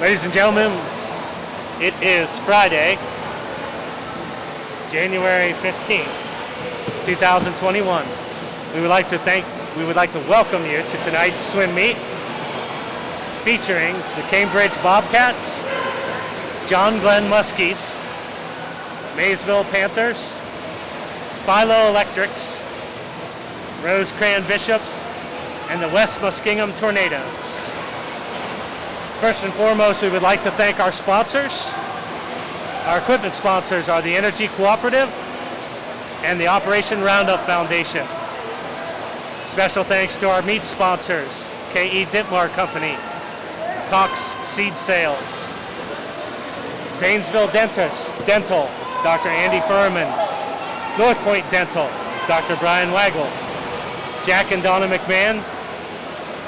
Ladies and gentlemen, it is Friday, January 15th, 2021. We would like to welcome you to tonight's swim meet featuring the Cambridge Bobcats, John Glenn Muskies, Maysville Panthers, Philo Electrics, Rosecrans Bishops, and the West Muskingum Tornadoes. First and foremost, we would like to thank our sponsors. Our equipment sponsors are the Energy Cooperative and the Operation Roundup Foundation. Special thanks to our meat sponsors, K.E. Dittmar Company, Cox Seed Sales, Zanesville Dental, Dr. Andy Furman, North Point Dental, Dr. Brian Waggle, Jack and Donna McMahon,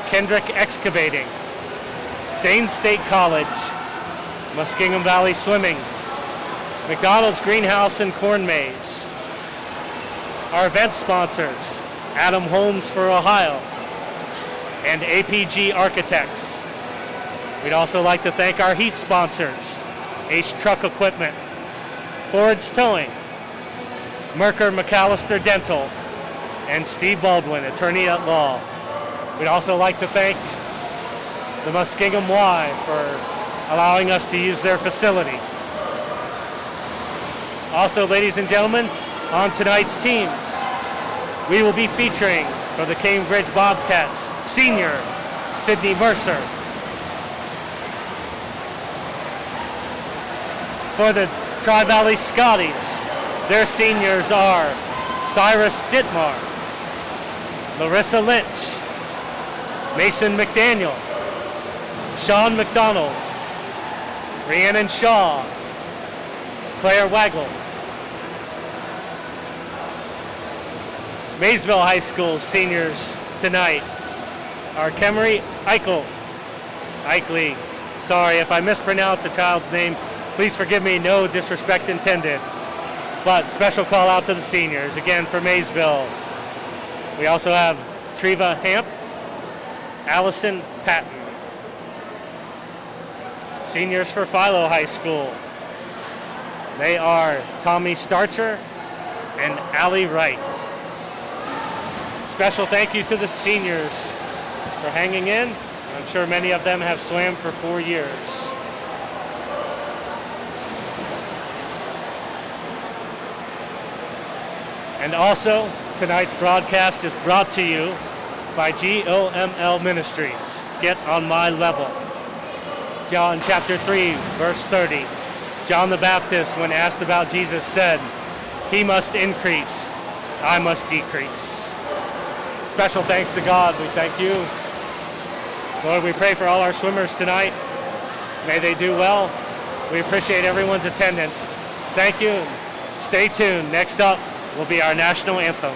Kendrick Excavating, Zane State College, Muskingum Valley Swimming, McDonald's Greenhouse and Corn Maze. Our event sponsors, Adam Holmes for Ohio, and APG Architects. We'd also like to thank our heat sponsors, Ace Truck Equipment, Ford's Towing, Merker McAllister Dental, and Steve Baldwin, Attorney at Law. We'd also like to thank the Muskingum Y for allowing us to use their facility. Also, ladies and gentlemen, on tonight's teams, we will be featuring for the Cambridge Bobcats, senior Sydney Mercer. For the Tri-Valley Scotties, their seniors are Cyrus Dittmar, Larissa Lynch, Mason McDaniel, Sean McDonald, Rhiannon Shaw, Claire Waggle. Maysville High School seniors tonight are Kemery Eichli. Sorry if I mispronounce a child's name. Please forgive me, no disrespect intended. But special call out to the seniors, again for Maysville. We also have Treva Hamp, Allison Patton. Seniors for Philo High School. They are Tommy Starcher and Allie Wright. Special thank you to the seniors for hanging in. I'm sure many of them have swam for 4 years. And also, tonight's broadcast is brought to you by GOML Ministries. Get on my level. John chapter 3, verse 30. John the Baptist, when asked about Jesus, said, "He must increase, I must decrease." Special thanks to God. We thank you. Lord, we pray for all our swimmers tonight. May they do well. We appreciate everyone's attendance. Thank you. Stay tuned. Next up will be our national anthem.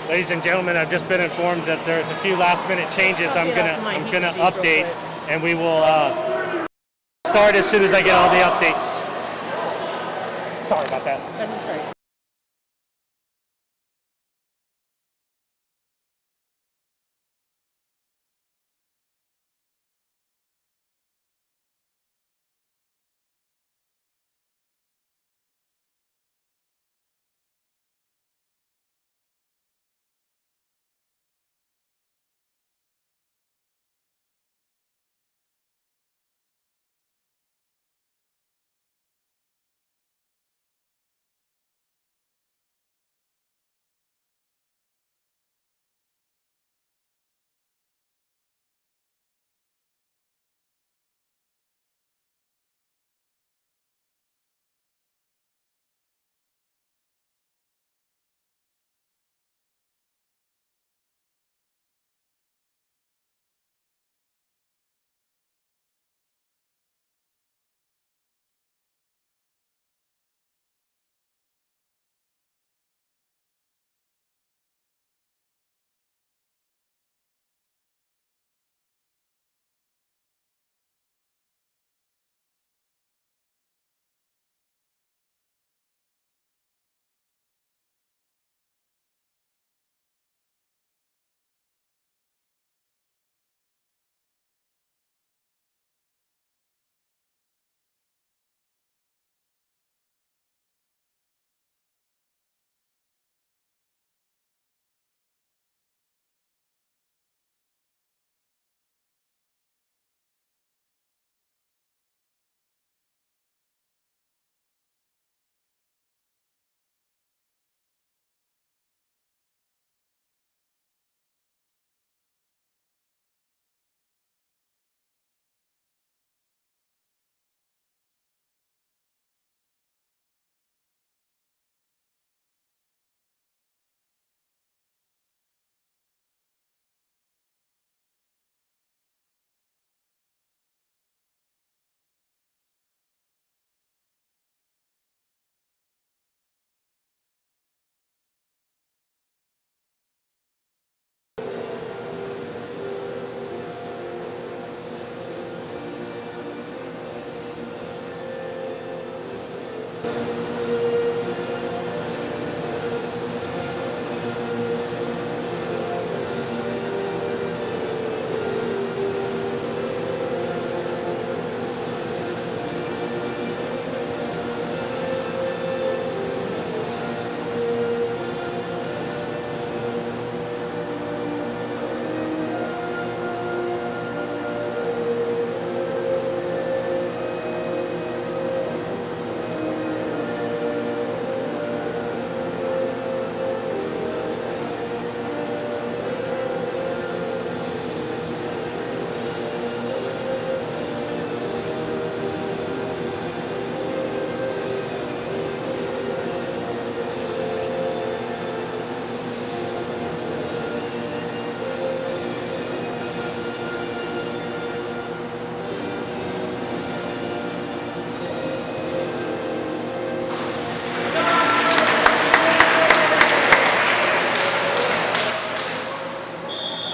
Ladies and gentlemen, I've just been informed that there's a few last-minute changes. I'm gonna update, and we will start as soon as I get all the updates. Sorry about that. That's right.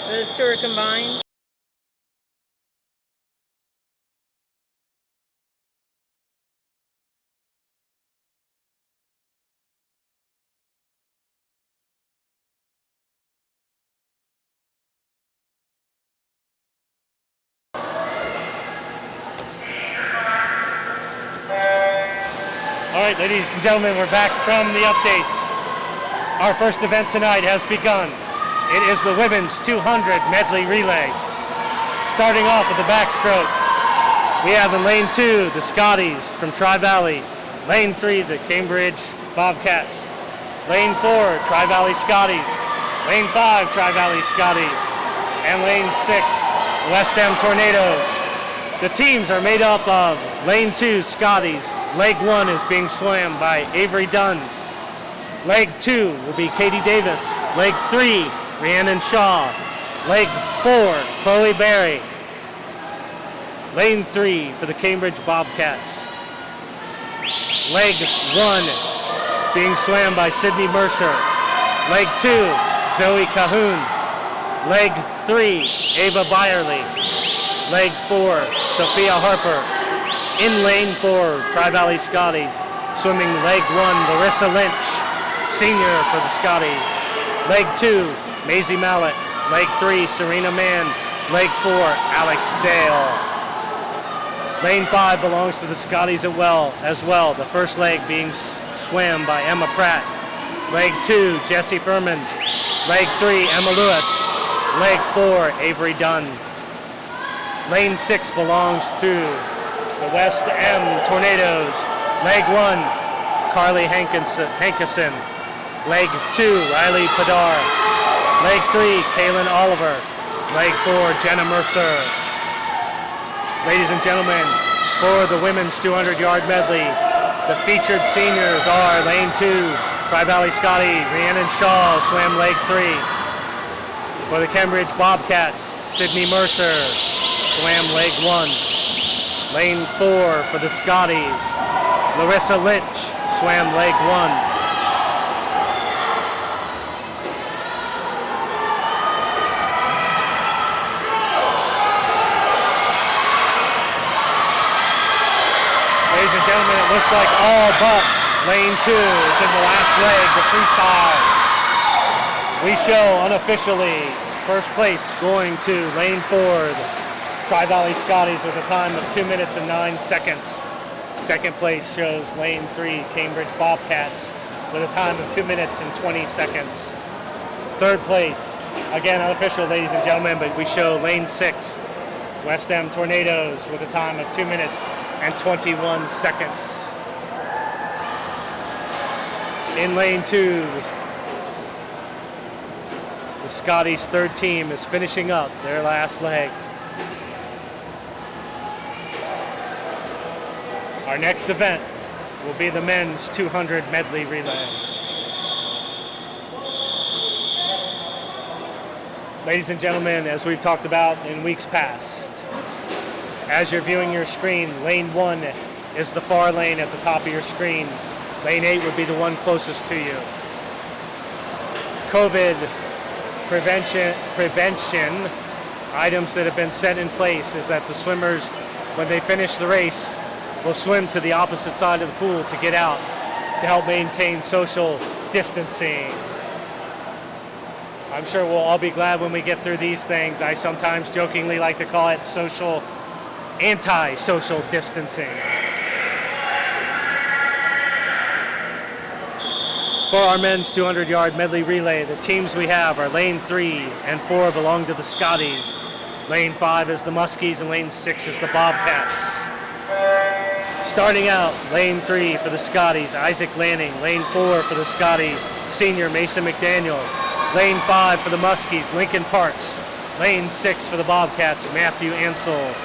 Those two are combined. All right, ladies and gentlemen, we're back from the updates. Our first event tonight has begun. It is the women's 200 medley relay. Starting off with the backstroke, we have in lane 2 the Scotties from Tri-Valley. Lane 3 the Cambridge Bobcats. Lane 4 Tri-Valley Scotties. Lane 5 Tri-Valley Scotties. And lane 6 West End Tornadoes. The teams are made up of lane 2 Scotties. Leg 1 is being swam by Avery Dunn. Leg 2 will be Katie Davis. Leg 3, Rhiannon Shaw. Leg 4, Chloe Berry. Lane 3 for the Cambridge Bobcats. Leg 1 being swam by Sydney Mercer. Leg 2, Zoe Cahoon. Leg 3, Ava Byerly. Leg 4, Sophia Harper. In lane 4, Tri-Valley Scotties. Swimming leg 1, Larissa Lynch, senior for the Scotties. Leg 2, Maisie Mallett. Leg 3, Serena Mann. Leg 4, Alex Dale. Lane 5 belongs to the Scotties as well. The first leg being swam by Emma Pratt. Leg 2, Jessie Furman. Leg 3, Emma Lewis. Leg 4, Avery Dunn. Lane 6 belongs to the West M Tornadoes. Leg 1, Carly Hankinson. Leg 2, Riley Padar. Leg 3, Kaylin Oliver. Leg 4, Jenna Mercer. Ladies and gentlemen, for the women's 200-yard medley, the featured seniors are lane 2, Tri-Valley Scotty, Rhiannon Shaw swam leg 3. For the Cambridge Bobcats, Sydney Mercer swam leg 1. Lane 4 for the Scotties, Larissa Lynch swam leg 1. Ladies and gentlemen, it looks like all but lane 2 is in the last leg, the freestyle. We show unofficially first place going to lane 4, the Tri-Valley Scotties with a time of 2 minutes and 9 seconds. Second place shows lane 3, Cambridge Bobcats with a time of 2 minutes and 20 seconds. Third place, again unofficial ladies and gentlemen, but we show lane 6, West End Tornadoes with a time of 2 minutes and 21 seconds. In lane 2, the Scotties' third team is finishing up their last leg. Our next event will be the men's 200 medley relay. Ladies and gentlemen, as we've talked about in weeks past, as you're viewing your screen, lane 1 is the far lane at the top of your screen. Lane 8 would be the one closest to you. COVID prevention items that have been set in place is that the swimmers, when they finish the race, will swim to the opposite side of the pool to get out to help maintain social distancing. I'm sure we'll all be glad when we get through these things. I sometimes jokingly like to call it anti-social distancing. For our men's 200-yard medley relay, the teams we have are lane 3 and 4 belong to the Scotties. Lane 5 is the Muskies and lane 6 is the Bobcats. Starting out, lane 3 for the Scotties, Isaac Lanning. Lane 4 for the Scotties, senior Mason McDaniel. Lane 5 for the Muskies, Lincoln Parks. Lane 6 for the Bobcats, Matthew Ansel.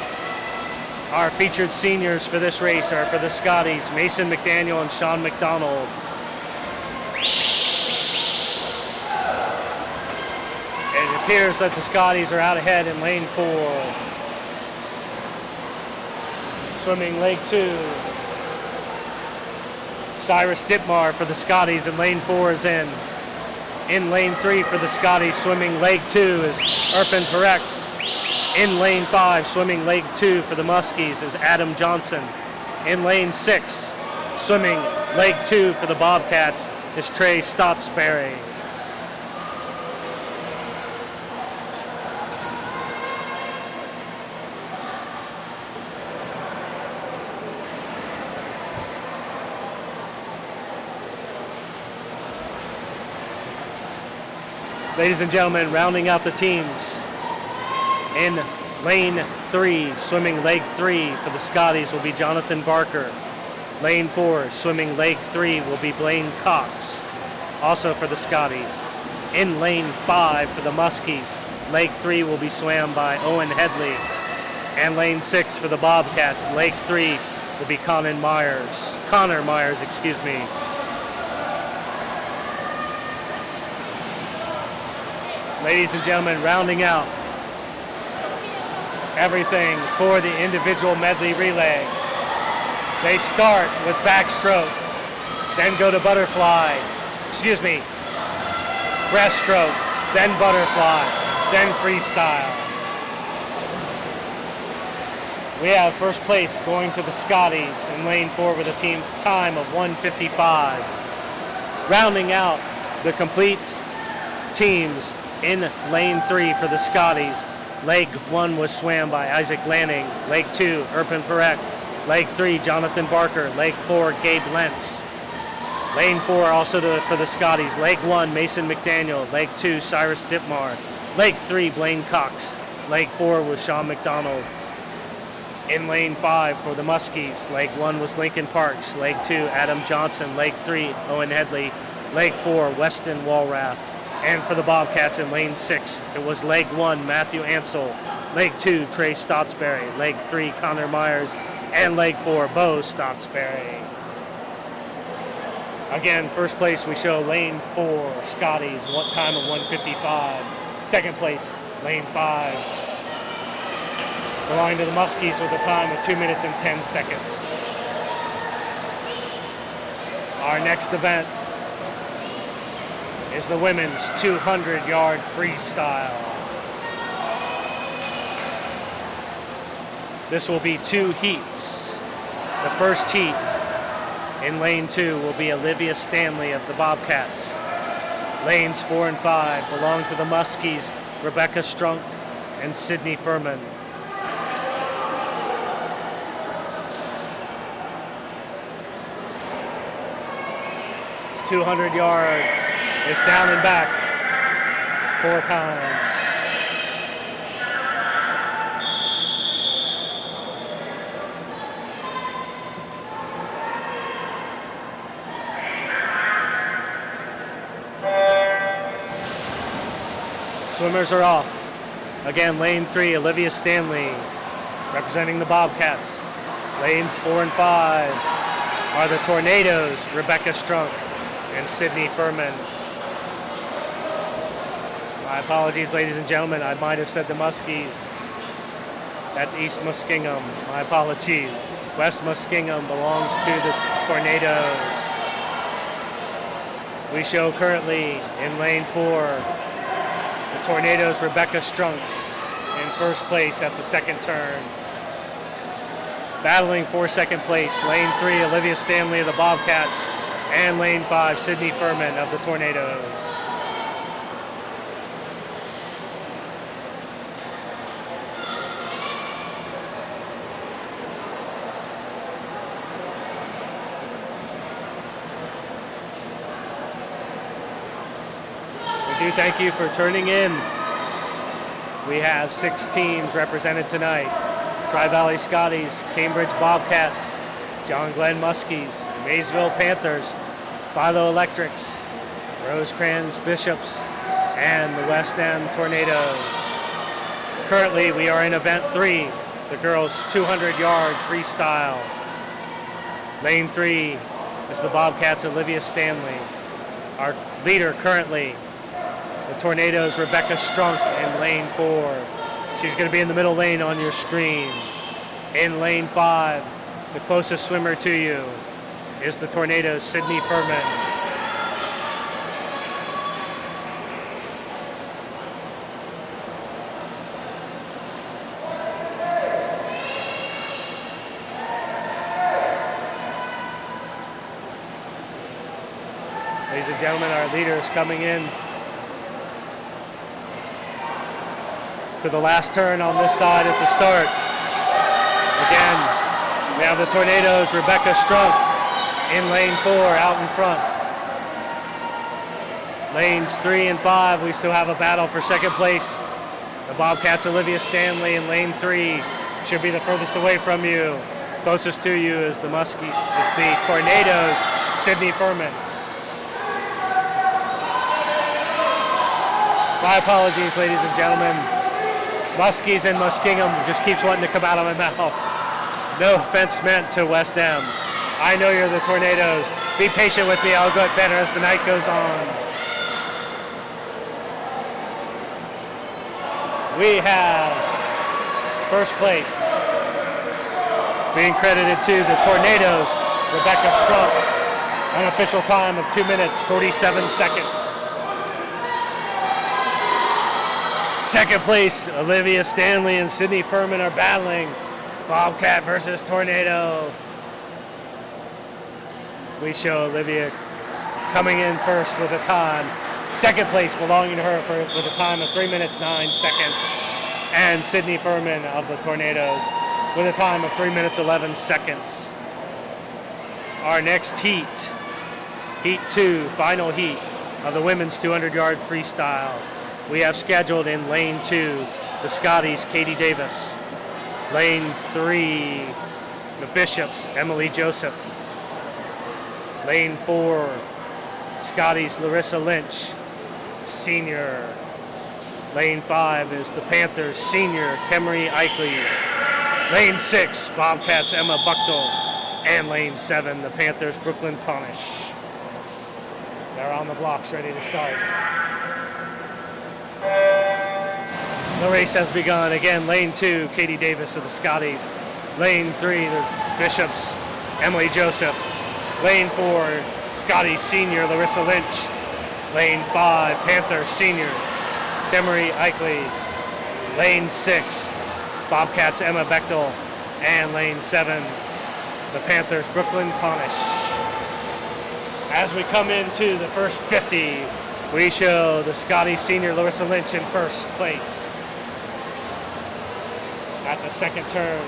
Our featured seniors for this race are for the Scotties, Mason McDaniel and Sean McDonald. It appears that the Scotties are out ahead in lane 4. Swimming leg 2. Cyrus Dittmar for the Scotties in lane 4 is in. In lane 3 for the Scotties, swimming leg 2 is Erpin Perek. In lane 5, swimming leg 2 for the Muskies is Adam Johnson. In lane 6, swimming leg 2 for the Bobcats is Trey Stottsberry. Ladies and gentlemen, rounding out the teams. In lane 3, swimming leg 3 for the Scotties will be Jonathan Barker. Lane 4, swimming leg 3 will be Blaine Cox, also for the Scotties. In lane 5 for the Muskies, leg 3 will be swam by Owen Headley. And lane 6 for the Bobcats, leg 3 will be Connor Myers. Ladies and gentlemen, rounding out everything for the individual medley relay. They start with backstroke, then go to breaststroke, then butterfly, then freestyle. We have first place going to the Scotties in lane 4 with a team time of 1:55. Rounding out the complete teams in lane 3 for the Scotties. Leg 1 was swam by Isaac Lanning. Leg 2, Erpin Perek. Leg 3, Jonathan Barker. Leg 4, Gabe Lentz. Lane 4 also for the Scotties. Leg 1, Mason McDaniel. Leg 2, Cyrus Dittmar. Leg 3, Blaine Cox. Leg 4 was Sean McDonald. In lane 5 for the Muskies, leg 1 was Lincoln Parks. Leg 2, Adam Johnson. Leg 3, Owen Headley. Leg 4, Weston Walrath. And for the Bobcats in lane 6, it was leg 1, Matthew Ansel. Leg 2, Trey Stottsberry. Leg 3, Connor Myers. And leg 4, Bo Stottsberry. Again, first place we show lane 4, Scotties, one time of 1:55. Second place, lane 5, belonging to the Muskies with a time of 2 minutes and 10 seconds. Our next event is the women's 200-yard freestyle. This will be 2 heats. The first heat in lane 2 will be Olivia Stanley of the Bobcats. Lanes 4 and 5 belong to the Muskies, Rebecca Strunk and Sydney Furman. 200 yards is down and back 4 times. Swimmers are off. Again, lane 3, Olivia Stanley, representing the Bobcats. Lanes 4 and 5 are the Tornadoes, Rebecca Strunk and Sydney Furman. My apologies, ladies and gentlemen. I might have said the Muskies. That's East Muskingum. My apologies. West Muskingum belongs to the Tornadoes. We show currently in lane 4, the Tornadoes, Rebecca Strunk in first place at the second turn. Battling for second place, lane 3, Olivia Stanley of the Bobcats, and lane 5, Sydney Furman of the Tornadoes. We do thank you for turning in. We have 6 teams represented tonight. Tri-Valley Scotties, Cambridge Bobcats, John Glenn Muskies, Maysville Panthers, Philo Electrics, Rosecrans Bishops, and the West End Tornadoes. Currently, we are in event 3, the girls' 200-yard freestyle. Lane 3 is the Bobcats' Olivia Stanley. Our leader currently, the Tornadoes' Rebecca Strunk in lane 4. She's going to be in the middle lane on your screen. In lane 5, the closest swimmer to you is the Tornadoes' Sydney Furman. Ladies and gentlemen, our leader is coming in to the last turn on this side at the start. Again, we have the Tornadoes, Rebecca Strunk in lane 4 out in front. Lanes 3 and 5, we still have a battle for second place. The Bobcats, Olivia Stanley in lane 3 should be the furthest away from you. Closest to you is the Tornadoes, Sydney Furman. My apologies, ladies and gentlemen. Muskies and Muskingum just keeps wanting to come out of my mouth. No offense meant to West End. I know you're the Tornadoes. Be patient with me. I'll get better as the night goes on. We have first place being credited to the Tornadoes, Rebecca Strunk, an official time of 2 minutes, 47 seconds. Second place, Olivia Stanley and Sydney Furman are battling. Bobcat versus Tornado. We show Olivia coming in first with a time. Second place belonging to her with a time of 3 minutes 9 seconds. And Sydney Furman of the Tornadoes with a time of 3 minutes 11 seconds. Our next heat, Heat 2, final heat of the women's 200-yard freestyle. We have scheduled in lane 2, the Scotties, Katie Davis. Lane 3, the Bishops, Emily Joseph. Lane 4, Scotties, Larissa Lynch, senior. Lane 5 is the Panthers, senior, Kemery Eichley. Lane 6, Bobcats, Emma Buchtel. And lane 7, the Panthers, Brooklyn Ponish. They're on the blocks, ready to start. The race has begun. Again, lane 2, Katie Davis of the Scotties. Lane 3, the Bishops, Emily Joseph. Lane 4, Scotties senior, Larissa Lynch. Lane 5, Panthers senior, Kemery Eichley. Lane 6, Bobcats, Emma Bechtel. And lane 7, the Panthers, Brooklyn Ponish. As we come into the first 50, we show the Scotties senior, Larissa Lynch, in first place. At the second turn,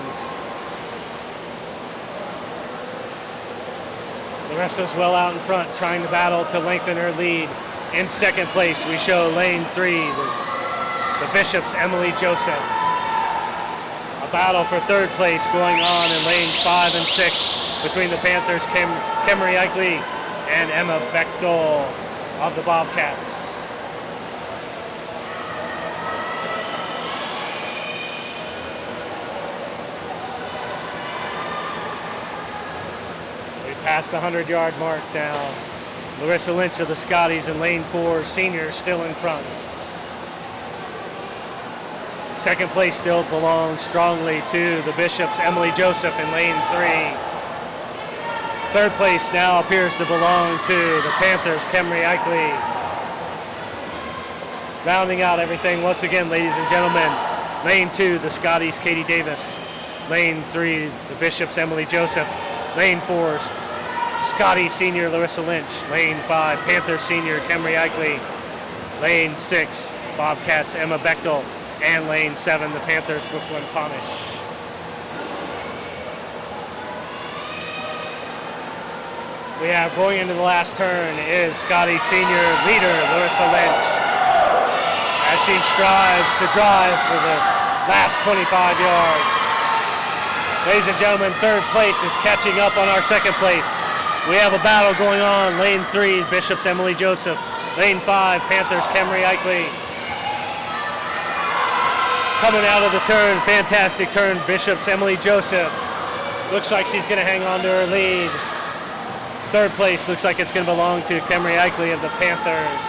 Larissa's well out in front, trying to battle to lengthen her lead. In second place, we show lane 3, the Bishops, Emily Joseph. A battle for third place going on in lanes 5 and 6 between the Panthers, Kemery Eichley and Emma Bechtel of the Bobcats. Past the 100-yard mark now. Larissa Lynch of the Scotties in lane 4, senior, still in front. Second place still belongs strongly to the Bishops, Emily Joseph in lane 3. Third place now appears to belong to the Panthers, Kemery Eichley. Rounding out everything once again, ladies and gentlemen, lane 2, the Scotties, Katie Davis. Lane 3, the Bishops, Emily Joseph. Lane 4, Scotties senior, Larissa Lynch. Lane 5, Panthers senior, Kemery Eichley. Lane 6, Bobcats, Emma Bechtel. And lane 7, the Panthers, Brooklyn Ponish. We have going into the last turn is Scotties senior leader, Larissa Lynch, as she strives to drive for the last 25 yards. Ladies and gentlemen, third place is catching up on our second place. We have a battle going on. Lane 3, Bishops, Emily Joseph. Lane 5, Panthers, Kemery Eichley. Coming out of the turn, fantastic turn, Bishops, Emily Joseph. Looks like she's going to hang on to her lead. Third place looks like it's going to belong to Kemery Eichley of the Panthers.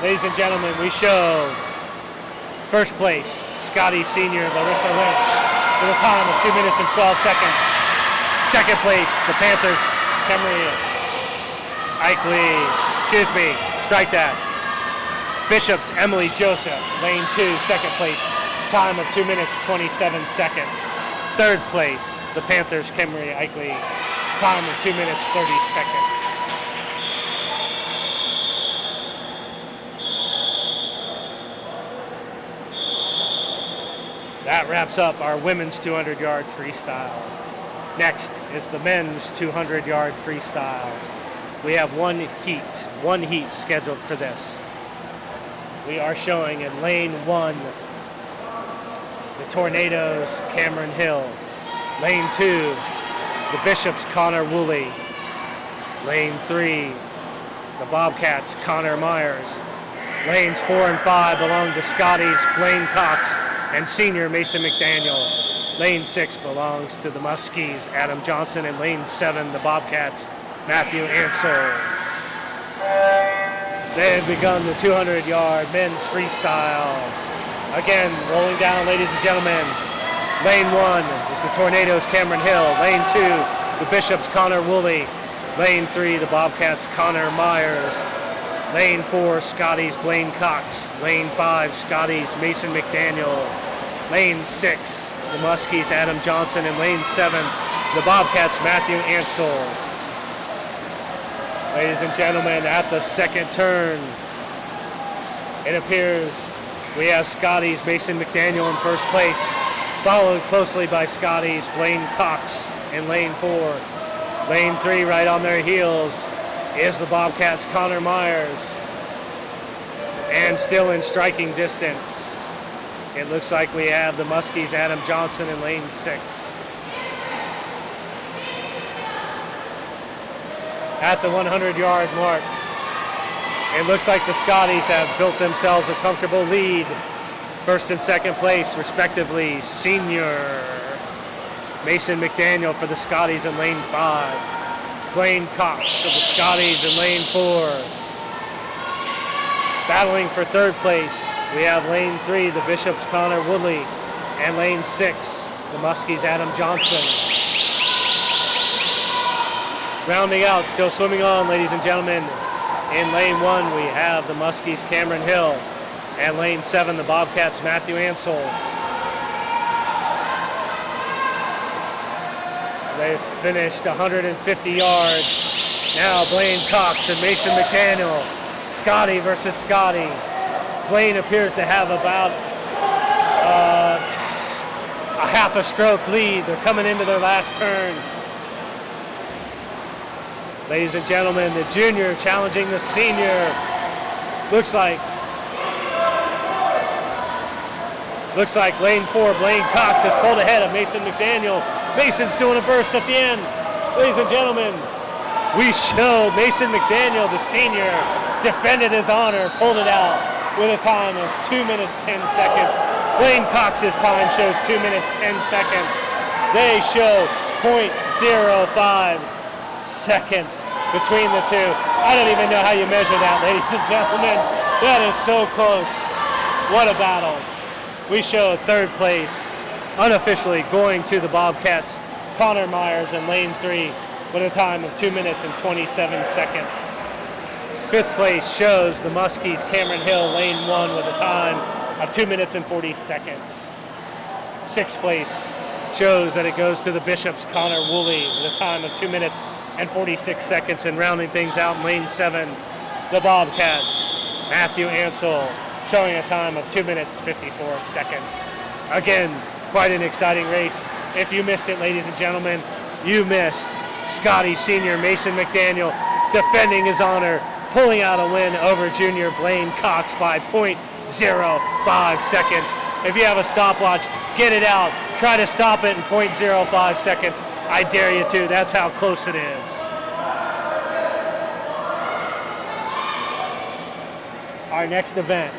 Ladies and gentlemen, we show first place, Scotties senior, Larissa Lynch, with a time of 2 minutes and 12 seconds. Second place, the Panthers, Kemery Eichley, strike that. Bishops, Emily Joseph, lane 2, second place, time of 2 minutes, 27 seconds. Third place, the Panthers, Kemery Eichley, time of 2 minutes, 30 seconds. That wraps up our women's 200-yard freestyle. Next is the men's 200-yard freestyle. We have one heat scheduled for this. We are showing in lane 1, the Tornadoes, Cameron Hill. Lane 2, the Bishops, Connor Woolley. Lane 3, the Bobcats, Connor Myers. Lanes 4 and 5 belong to Scotties, Blaine Cox, and senior Mason McDaniel. Lane 6 belongs to the Muskies, Adam Johnson, and lane 7, the Bobcats, Matthew Ansel. They have begun the 200-yard men's freestyle. Again, rolling down, ladies and gentlemen. Lane 1 is the Tornadoes, Cameron Hill. Lane 2, the Bishops, Connor Woolley. Lane 3, the Bobcats, Connor Myers. Lane 4, Scotty's Blaine Cox. Lane 5, Scotty's Mason McDaniel. Lane 6, the Muskies Adam Johnson. And lane 7, the Bobcats Matthew Ansel. Ladies and gentlemen, at the second turn, it appears we have Scotty's Mason McDaniel in first place, followed closely by Scotty's Blaine Cox in lane 4. Lane 3, right on their heels, is the Bobcats' Connor Myers. And still in striking distance, it looks like we have the Muskies' Adam Johnson in lane 6. At the 100-yard mark, it looks like the Scotties have built themselves a comfortable lead. First and second place, respectively, senior Mason McDaniel for the Scotties in lane 5. Blaine Cox of the Scotties in lane 4. Battling for third place, we have lane 3, the Bishops' Connor Woodley, and lane 6, the Muskies' Adam Johnson. Rounding out, still swimming on, ladies and gentlemen, in lane 1, we have the Muskies' Cameron Hill, and lane 7, the Bobcats' Matthew Ansel. They've finished 150 yards. Now Blaine Cox and Mason McDaniel. Scotty versus Scotty. Blaine appears to have about a half a stroke lead. They're coming into their last turn. Ladies and gentlemen, the junior challenging the senior. Looks like lane 4, Blaine Cox has pulled ahead of Mason McDaniel. Mason's doing a burst at the end. Ladies and gentlemen, we show Mason McDaniel, the senior, defended his honor, pulled it out with a time of 2 minutes, 10 seconds. Blaine Cox's time shows 2 minutes, 10 seconds. They show .05 seconds between the two. I don't even know how you measure that, ladies and gentlemen. That is so close. What a battle. We show third place, unofficially going to the Bobcats, Connor Myers in lane 3 with a time of 2 minutes and 27 seconds. Fifth place shows the Muskies, Cameron Hill, lane 1 with a time of 2 minutes and 40 seconds. Sixth place shows that it goes to the Bishops, Connor Woolley with a time of 2 minutes and 46 seconds. And rounding things out in lane 7, the Bobcats, Matthew Ansel, showing a time of 2 minutes, 54 seconds. Again, quite an exciting race. If you missed it, ladies and gentlemen, you missed Scotty Senior Mason McDaniel defending his honor, pulling out a win over junior Blaine Cox by .05 seconds. If you have a stopwatch, get it out. Try to stop it in .05 seconds. I dare you to. That's how close it is. Our next event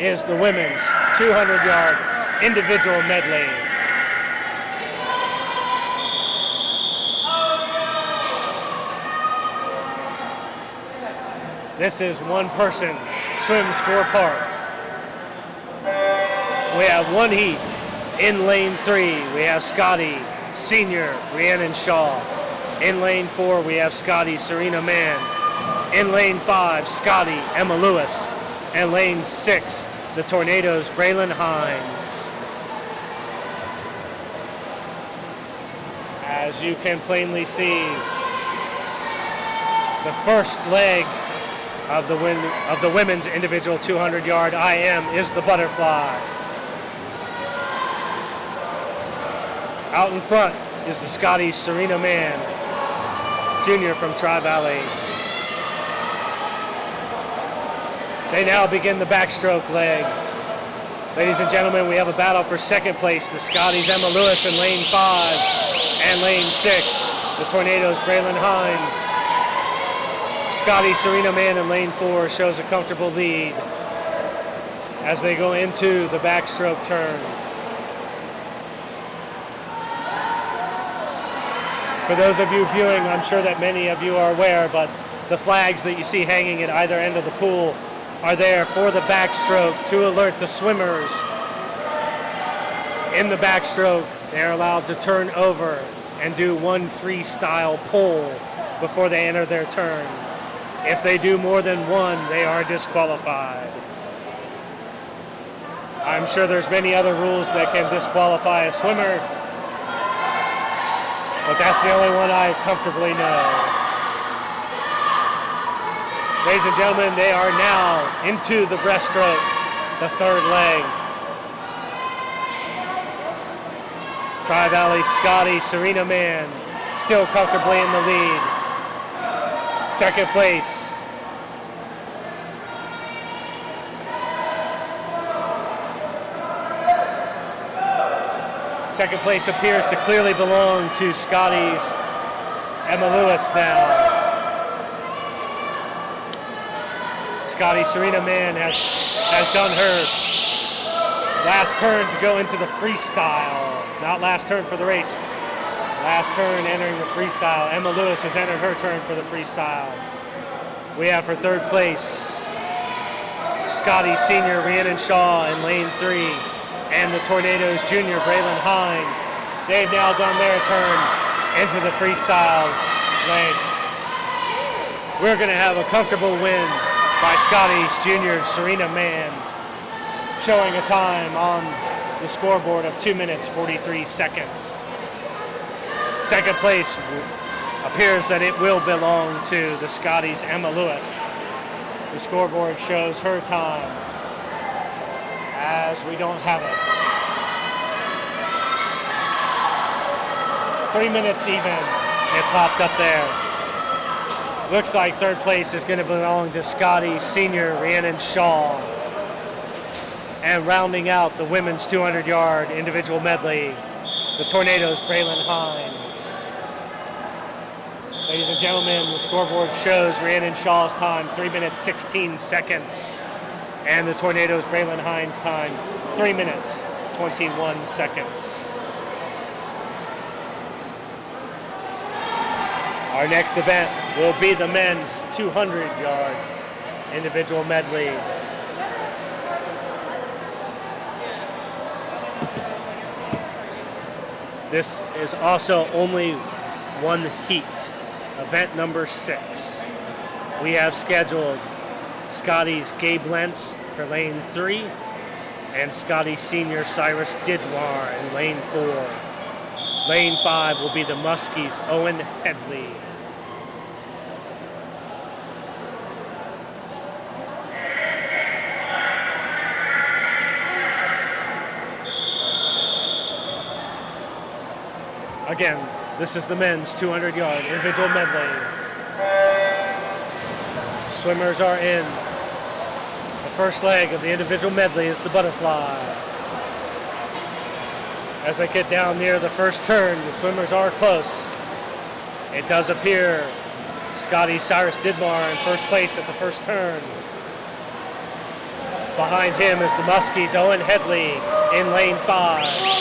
is the women's 200-yard individual medley. This is one person, swims 4 parts. We have one heat in lane 3. We have Scotty Senior Rhiannon Shaw. In lane 4, we have Scotty Serena Mann. In lane 5, Scotty Emma Lewis. And lane 6, the Tornadoes Braylon Hines. As you can plainly see, the first leg of the women's individual 200-yard IM is the butterfly. Out in front is the Scotty Serena Mann, junior from Tri-Valley. They now begin the backstroke leg. Ladies and gentlemen, we have a battle for second place. The Scotties Emma Lewis in lane 5 and lane 6. The Tornadoes Braylon Hines. Scotty Serena Mann in lane 4 shows a comfortable lead as they go into the backstroke turn. For those of you viewing, I'm sure that many of you are aware, but the flags that you see hanging at either end of the pool are there for the backstroke to alert the swimmers. In the backstroke, they're allowed to turn over and do one freestyle pull before they enter their turn. If they do more than one, they are disqualified. I'm sure there's many other rules that can disqualify a swimmer, but that's the only one I comfortably know. Ladies and gentlemen, they are now into the breaststroke, the third leg. Tri-Valley Scotty, Serena Mann, still comfortably in the lead. Second place. Second place appears to clearly belong to Scotty's Emma Lewis now. Scotty Serena Mann has done her last turn to go into the freestyle. Not last turn for the race. Last turn entering the freestyle. Emma Lewis has entered her turn for the freestyle. We have for third place Scotty Senior, Rhiannon Shaw in lane 3. And the Tornadoes Junior, Braylon Hines. They've now done their turn into the freestyle leg. We're going to have a comfortable win by Scotty's Junior, Serena Mann, showing a time on the scoreboard of 2 minutes, 43 seconds. Second place appears that it will belong to the Scotty's Emma Lewis. The scoreboard shows her time, as we don't have it. 3 minutes even, it popped up there. Looks like third place is going to belong to Scotty Senior, Rhiannon Shaw. And rounding out the women's 200-yard individual medley, the Tornadoes, Braylon Hines. Ladies and gentlemen, the scoreboard shows Rhiannon Shaw's time, 3 minutes, 16 seconds. And the Tornadoes' Braylon Hines' time, 3 minutes, 21 seconds. Our next event will be the men's 200-yard individual medley. This is also only one heat, event number 6. We have scheduled Scotty's Gabe Lentz for lane 3 and Scotty Senior Cyrus Didmar in lane 4. Lane 5 will be the Muskies Owen Headley. Again, this is the men's 200-yard individual medley. Swimmers are in. The first leg of the individual medley is the butterfly. As they get down near the first turn, the swimmers are close. It does appear Scotty Cyrus Didmar in first place at the first turn. Behind him is the Muskies Owen Headley in lane 5.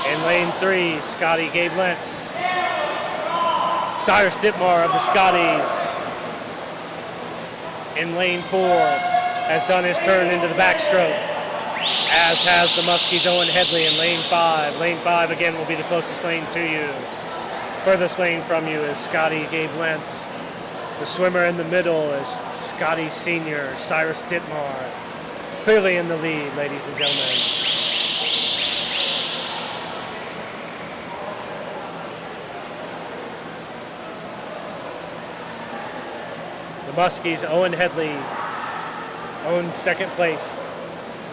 In lane 3, Scotty Gabe Lentz. Cyrus Didmar of the Scotties in lane 4 has done his turn into the backstroke, as has the Muskies Owen Headley in lane 5. Lane 5 again will be the closest lane to you. Furthest lane from you is Scotty Gabe Lentz. The swimmer in the middle is Scotty Senior, Cyrus Didmar. Clearly in the lead, ladies and gentlemen. The Muskies Owen Headley owns second place.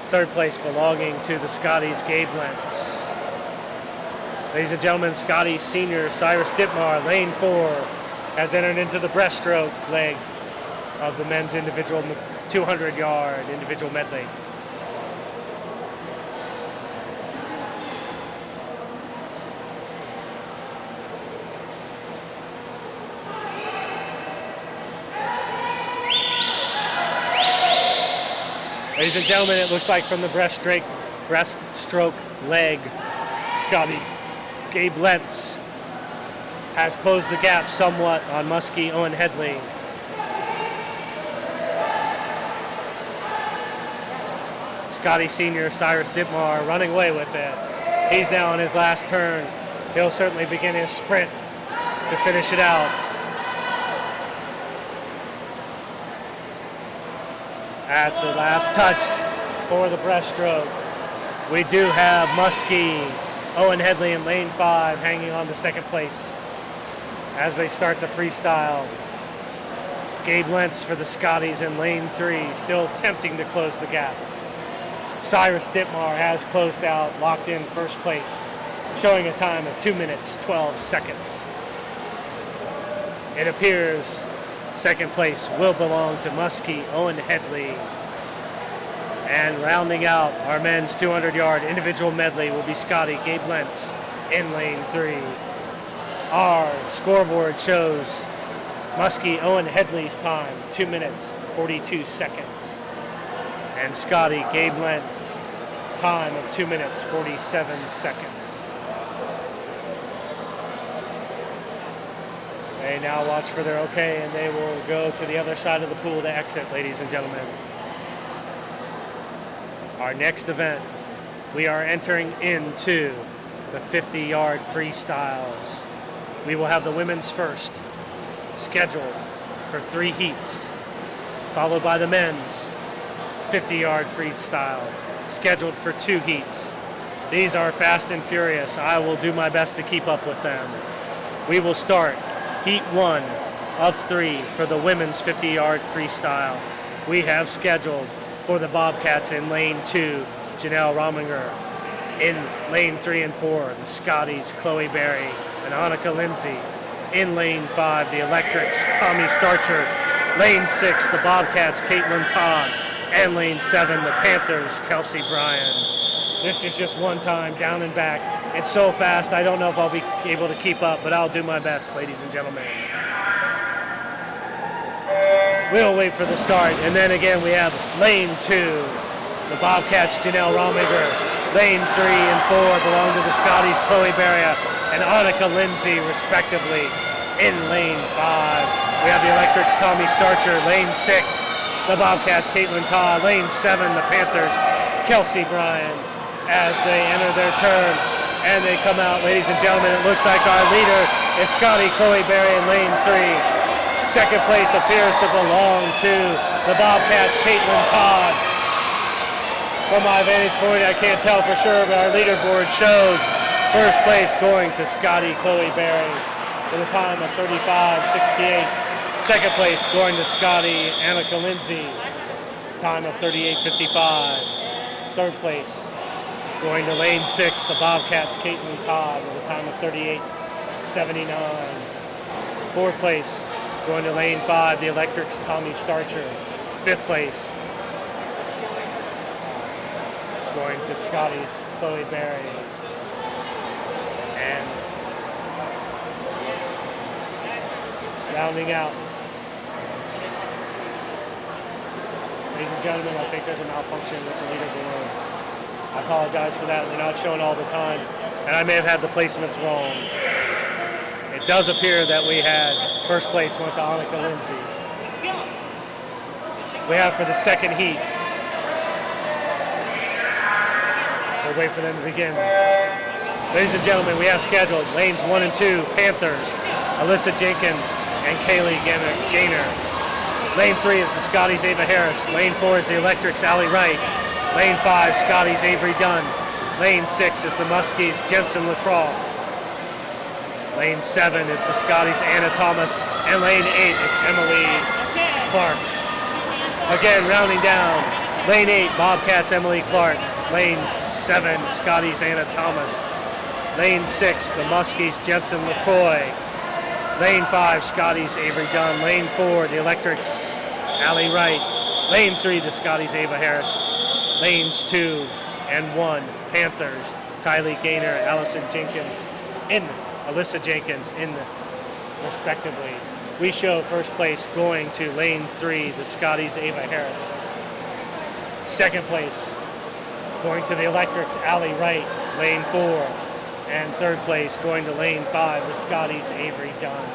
Third place belonging to the Scotties Gabe Lentz. Ladies and gentlemen, Scotty Senior Cyrus Didmar, lane 4, has entered into the breaststroke leg of the men's individual 200-yard individual medley. Ladies and gentlemen, it looks like from the breaststroke leg, Scotty Gabe Lentz has closed the gap somewhat on Muskie Owen Headley. Scotty Senior Cyrus Didmar running away with it. He's now on his last turn. He'll certainly begin his sprint to finish it out. At the last touch for the breaststroke, we do have Muskie, Owen Headley in lane 5 hanging on to second place as they start the freestyle. Gabe Lentz for the Scotties in lane 3, still attempting to close the gap. Cyrus Dittmar has closed out, locked in first place, showing a time of 2 minutes, 12 seconds. It appears second place will belong to Muskie, Owen Headley. And rounding out our men's 200-yard individual medley will be Scotty Gabe Lentz in lane 3. Our scoreboard shows Muskie Owen Headley's time, 2 minutes, 42 seconds. And Scotty Gabe Lentz, time of 2 minutes, 47 seconds. They now watch for their okay, and they will go to the other side of the pool to exit, ladies and gentlemen. Our next event, we are entering into the 50-yard freestyles. We will have the women's first, scheduled for 3 heats, followed by the men's 50-yard freestyle, scheduled for 2 heats. These are fast and furious. I will do my best to keep up with them. We will start Heat 1 of 3 for the women's 50-yard freestyle. We have scheduled for the Bobcats in lane 2, Janelle Rominger. In lane 3 and 4, the Scotties, Chloe Berry and Annika Lindsay. In lane 5, the Electrics, Tommy Starcher. Lane 6, the Bobcats, Caitlin Todd. And lane 7, the Panthers, Kelsey Bryan. This is just one time, down and back. It's so fast, I don't know if I'll be able to keep up, but I'll do my best, ladies and gentlemen. We'll wait for the start, and then again we have lane 2, the Bobcats, Janelle Rominger. Lane 3 and 4 belong to the Scotties, Chloe Berria and Annika Lindsay, respectively. In lane 5, we have the Electrics, Tommy Starcher. Lane 6, the Bobcats, Caitlin Todd. Lane 7, the Panthers, Kelsey Bryan. As they enter their turn and they come out, ladies and gentlemen, it looks like our leader is Scotty Chloe Berry in lane 3. Second place appears to belong to the Bobcats, Caitlin Todd. From my vantage point, I can't tell for sure, but our leaderboard shows first place going to Scotty Chloe Berry with a time of 35:68. Second place going to Scotty Annika Lindsay, time of 38:55. Third place going to lane 6, the Bobcats, Caitlin Todd, with a time of 38:79. Fourth place going to lane 5, the Electrics, Tommy Starcher. Fifth place going to Scotty's Chloe Berry. And rounding out, ladies and gentlemen, I think there's a malfunction with the leaderboard. I apologize for that. They're not showing all the times, and I may have had the placements wrong. It does appear that we had first place went to Annika Lindsay. We have for the second heat. We'll wait for them to begin. Ladies and gentlemen, we have scheduled lanes 1 and 2, Panthers, Alyssa Jenkins and Kaylee Gaynor. Lane 3 is the Scotties, Ava Harris. Lane 4 is the Electrics, Allie Wright. Lane 5, Scotties, Avery Dunn. Lane 6 is the Muskies, Jensen LaCroix. Lane 7 is the Scotties, Anna Thomas. And lane 8 is Emily Clark. Again, rounding down. Lane 8, Bobcats, Emily Clark. Lane 7, Scotties, Anna Thomas. Lane 6, the Muskies, Jensen LaCroix. Lane 5, Scotties, Avery Dunn. Lane 4, the Electrics, Allie Wright. Lane 3, the Scotties, Ava Harris. Lanes 2 and 1, Panthers, Kylie Gaynor, Allison Jenkins, Alyssa Jenkins, respectively. We show first place going to lane 3, the Scotties, Ava Harris. Second place going to the Electrics, Allie Wright, lane 4. And third place going to lane 5, the Scotties, Avery Dunn.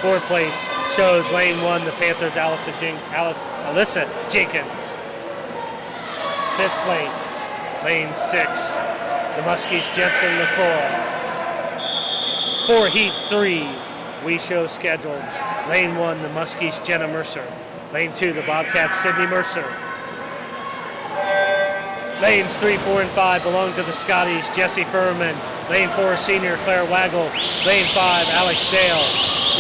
Fourth place shows lane 1, the Panthers, Alyssa Jenkins. Fifth place, lane 6, the Muskies, Jensen LaCroix. For heat 3, we show scheduled lane 1, the Muskies, Jenna Mercer. Lane 2, the Bobcats, Sydney Mercer. Lanes 3, 4, and 5 belong to the Scotties, Jesse Furman. Lane 4, senior Claire Waggle. Lane 5, Alex Dale.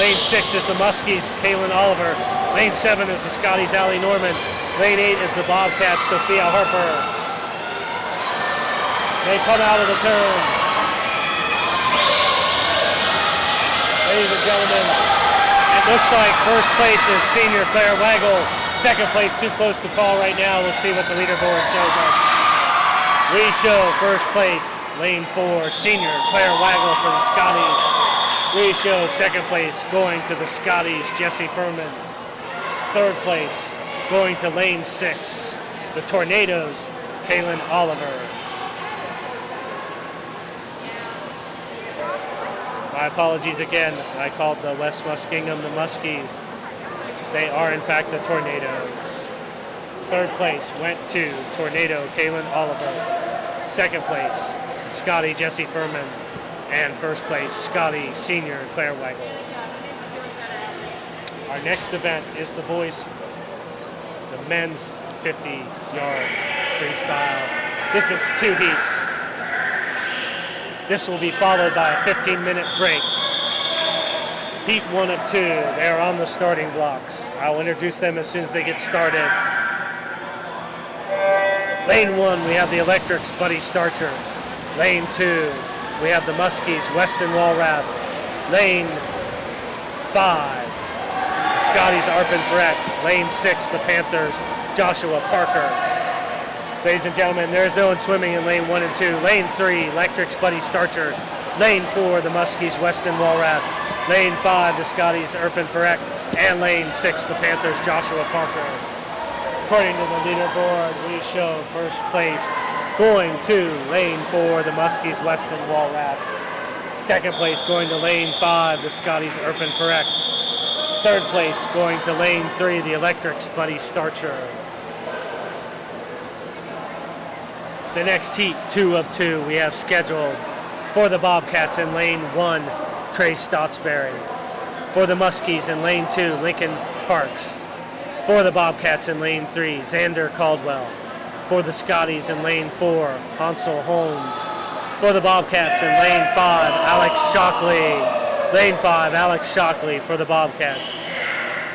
Lane 6 is the Muskies, Kaylin Oliver. Lane 7 is the Scotties, Allie Norman. Lane 8 is the Bobcats, Sophia Harper. They come out of the turn. Ladies and gentlemen, it looks like first place is senior Claire Waggle. Second place too close to call right now. We'll see what the leaderboard shows us. We show first place, lane 4, senior Claire Waggle for the Scotties. We show second place going to the Scotties, Jesse Furman. Third place going to lane 6, the Tornadoes, Kaylin Oliver. My apologies again. I called the West Muskingum the Muskies. They are in fact the Tornadoes. Third place went to Tornado Kaylin Oliver. Second place, Scotty Jesse Furman. And first place, Scotty Senior Claire Waggle. Our next event is the boys, the men's 50-yard freestyle. This is 2 heats. This will be followed by a 15-minute break. Heat 1 of 2, they are on the starting blocks. I'll introduce them as soon as they get started. Lane 1, we have the Electrics, Buddy Starcher. Lane 2, we have the Muskies, Weston Walrath. Lane 5, the Scotties, Arpin Brett. Lane 6, the Panthers, Joshua Parker. Ladies and gentlemen, there is no one swimming in lane 1 and 2. Lane 3, Electrics, Buddy Starcher. Lane 4, the Muskies, Weston Walrath. Lane 5, the Scotties, Erpin Perek. And lane 6, the Panthers, Joshua Parker. According to the leaderboard, we show first place going to lane 4, the Muskies, Weston Walrath. Second place going to lane 5, the Scotties, Erpin Perek. Third place going to lane 3, the Electrics, Buddy Starcher. The next heat, 2 of 2, we have scheduled for the Bobcats in lane 1, Trey Stottsberry. For the Muskies in lane 2, Lincoln Parks. For the Bobcats in lane 3, Xander Caldwell. For the Scotties in lane 4, Hansel Holmes. For the Bobcats in lane 5, Alex Shockley. Lane 5, Alex Shockley for the Bobcats.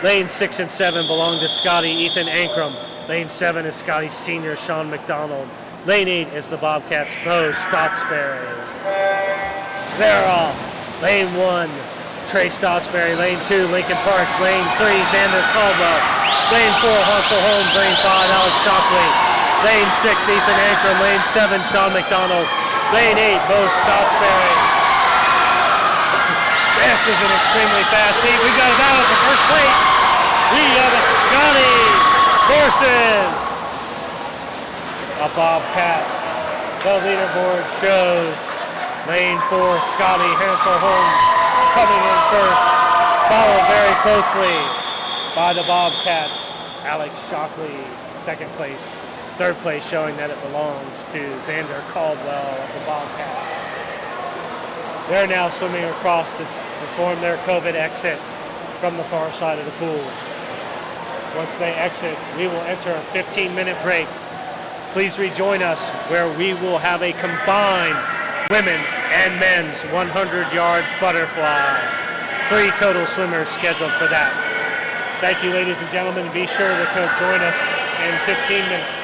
Lane 6 and 7 belong to Scotty Ethan Ankrum. Lane 7 is Scotty's senior Sean McDonald. Lane 8 is the Bobcats' Bo Stottsberry. They're off. Lane 1, Trey Stottsberry. Lane 2, Lincoln Parks. Lane 3, Xander Caldwell. Lane 4, Hansel Holmes. Lane 5, Alex Shockley. Lane 6, Ethan Ankrum. Lane 7, Sean McDonald. Lane 8, Bo Stottsberry. This is an extremely fast heat. We've got a battle for first place. We are the Scotties versus a Bobcat. The leaderboard shows lane 4, Scotty Hansel Holmes coming in first, followed very closely by the Bobcats, Alex Shockley, second place. Third place showing that it belongs to Xander Caldwell of the Bobcats. They're now swimming across to perform their COVID exit from the far side of the pool. Once they exit, we will enter a 15-minute break. Please rejoin us where we will have a combined women and men's 100-yard butterfly. 3 total swimmers scheduled for that. Thank you, ladies and gentlemen, and be sure to join us in 15 minutes.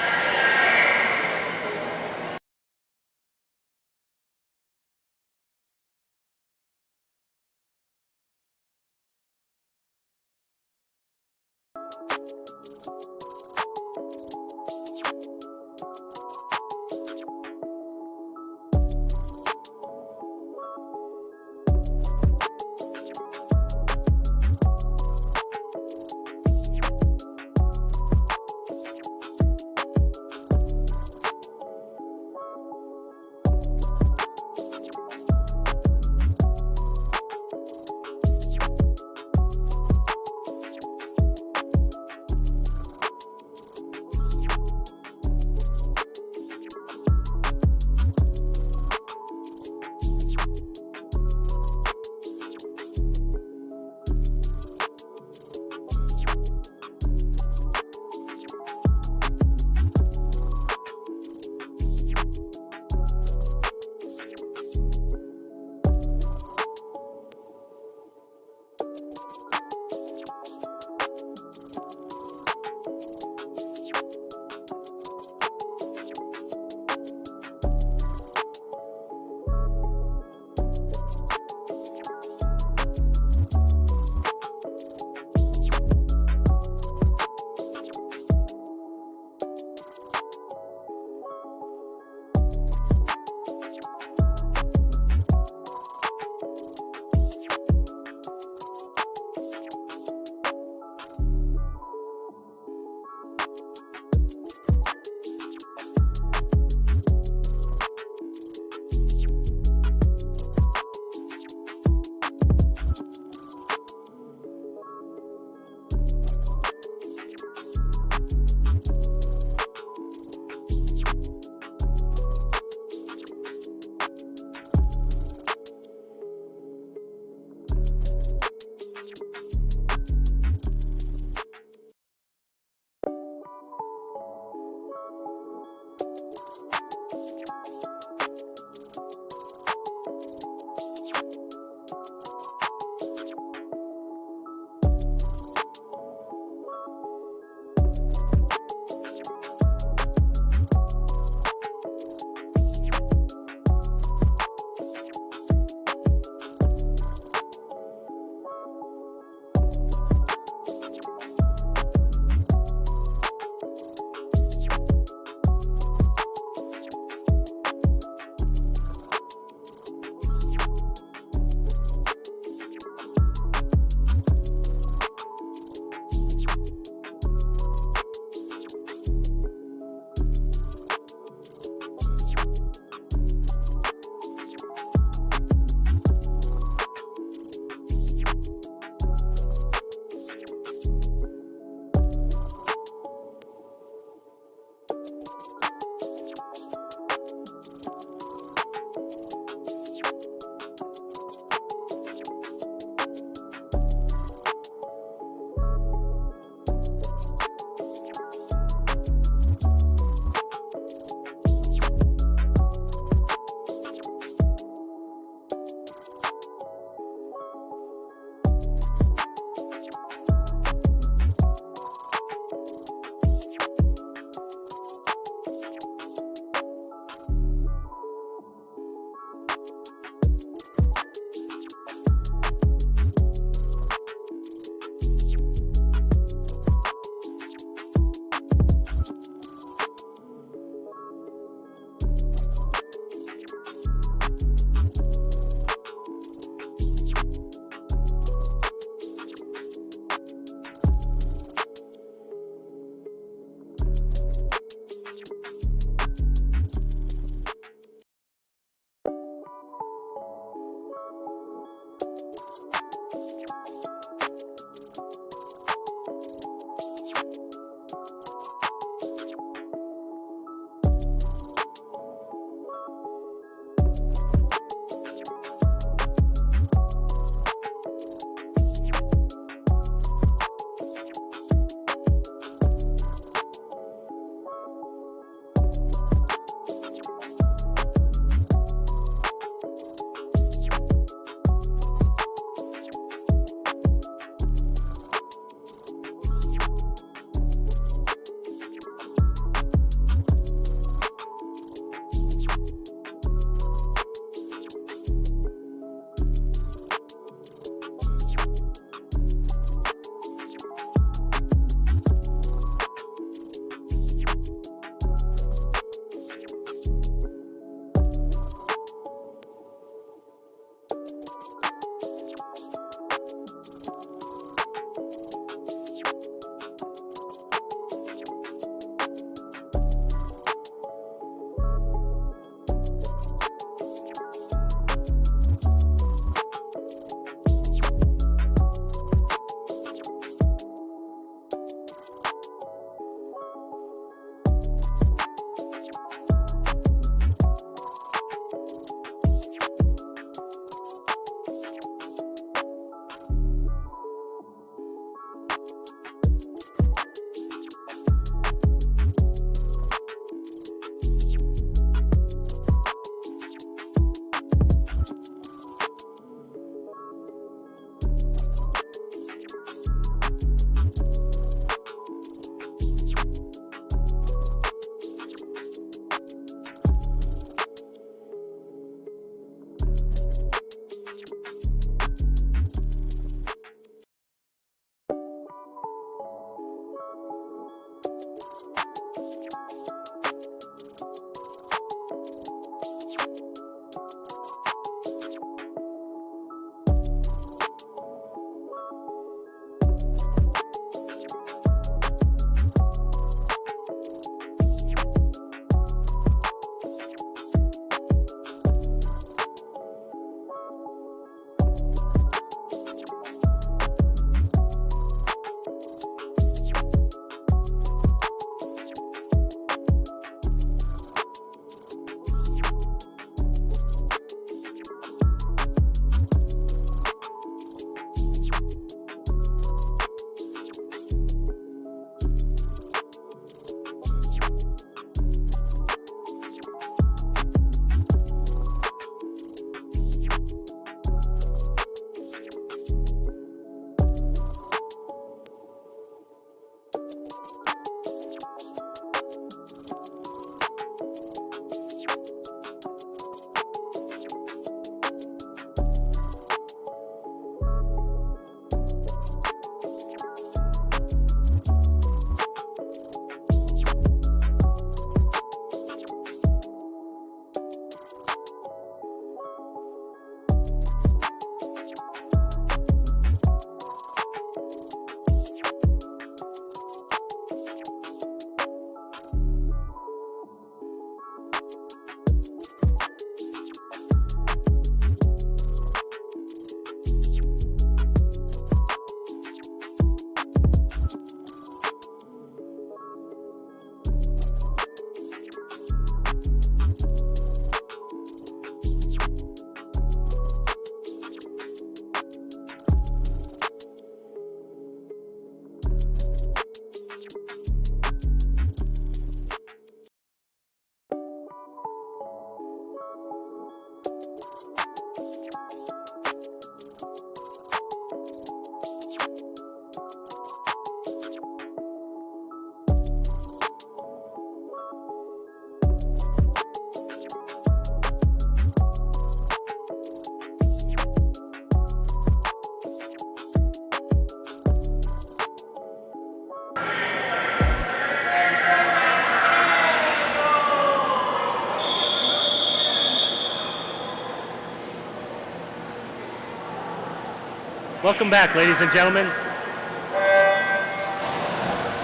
Welcome back, ladies and gentlemen.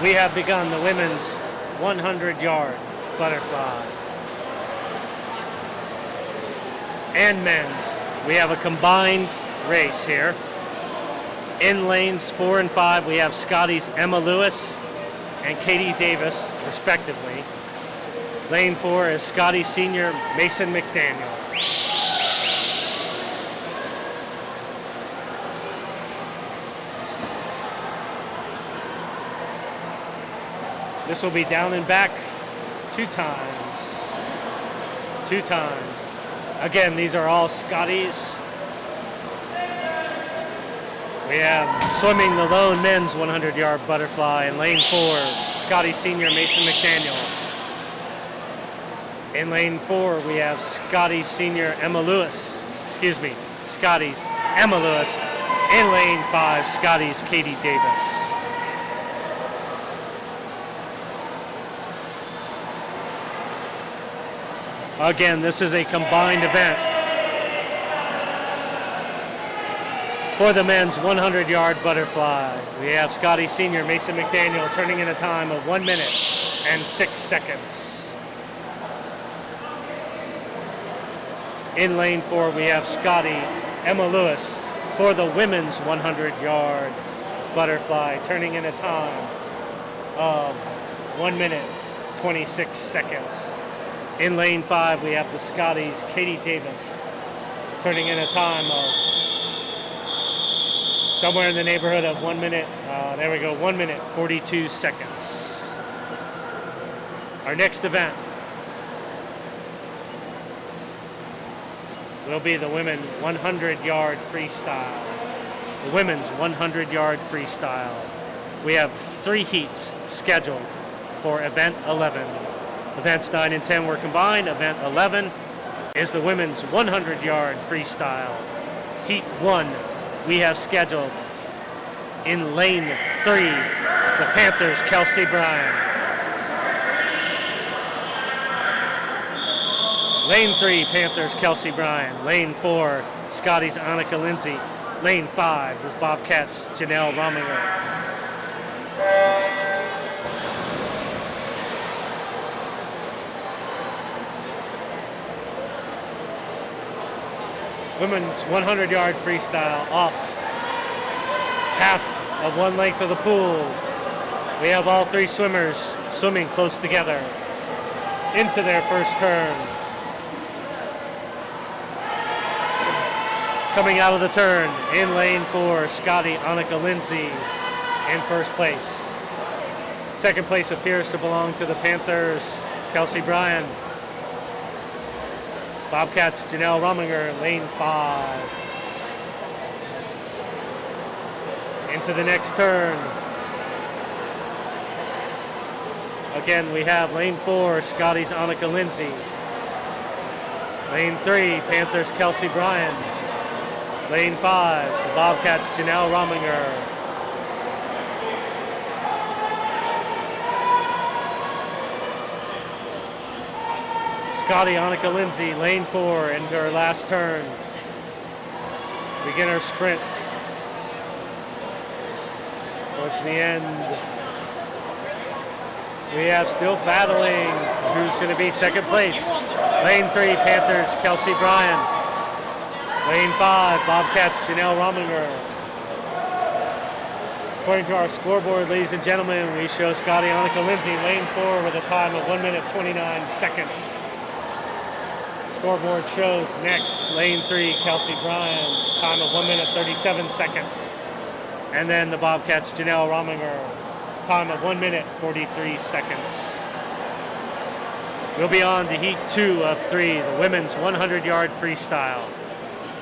We have begun the women's 100-yard butterfly. And men's. We have a combined race here. In lanes 4 and 5, we have Scotty's Emma Lewis and Katie Davis, respectively. Lane 4 is Scotty Senior Mason McDaniel. This will be down and back 2 times. 2 times. Again, these are all Scotties. We have swimming the lone men's 100-yard butterfly in lane 4, Scotty Senior Mason McDaniel. In lane 4, we have Scotty Senior Emma Lewis. Scotty's Emma Lewis. In lane 5, Scotty's Katie Davis. Again, this is a combined event for the men's 100-yard butterfly. We have Scotty Senior Mason McDaniel turning in a time of 1 minute and 6 seconds. In lane 4, we have Scotty Emma Lewis for the women's 100-yard butterfly, turning in a time of 1 minute, 26 seconds. In lane 5, we have the Scotties Katie Davis, turning in a time of somewhere in the neighborhood of 1 minute, 1 minute, 42 seconds. Our next event will be the women's 100-yard freestyle. The women's 100-yard freestyle. We have 3 heats scheduled for event 11. Events 9 and 10 were combined. Event 11 is the women's 100-yard freestyle. Heat 1 we have scheduled in lane 3, the Panthers' Kelsey Bryan. Lane 3, Panthers' Kelsey Bryan. Lane 4, Scotty's Annika Lindsay. Lane 5 is Bobcats' Janelle Rominger. Women's 100-yard freestyle off half of one length of the pool. We have all 3 swimmers swimming close together into their first turn. Coming out of the turn in lane 4, Scotty Annika Lindsay in first place. Second place appears to belong to the Panthers' Kelsey Bryan. Bobcats' Janelle Rominger, lane 5. Into the next turn. Again, we have lane 4, Scotty's Annika Lindsay. Lane 3, Panthers' Kelsey Bryan. Lane 5, the Bobcats' Janelle Rominger. Scotty Annika Lindsay, lane 4, into her last turn. Begin her sprint. Towards the end, we have still battling who's going to be second place. Lane 3, Panthers' Kelsey Bryan. Lane 5, Bobcats' Janelle Rominger. According to our scoreboard, ladies and gentlemen, we show Scotty Annika Lindsay, lane 4, with a time of 1 minute, 29 seconds. Scoreboard shows next, lane 3, Kelsey Bryan, time of 1 minute, 37 seconds. And then the Bobcats' Janelle Rominger, time of 1 minute, 43 seconds. We'll be on to heat 2 of 3, the women's 100-yard freestyle.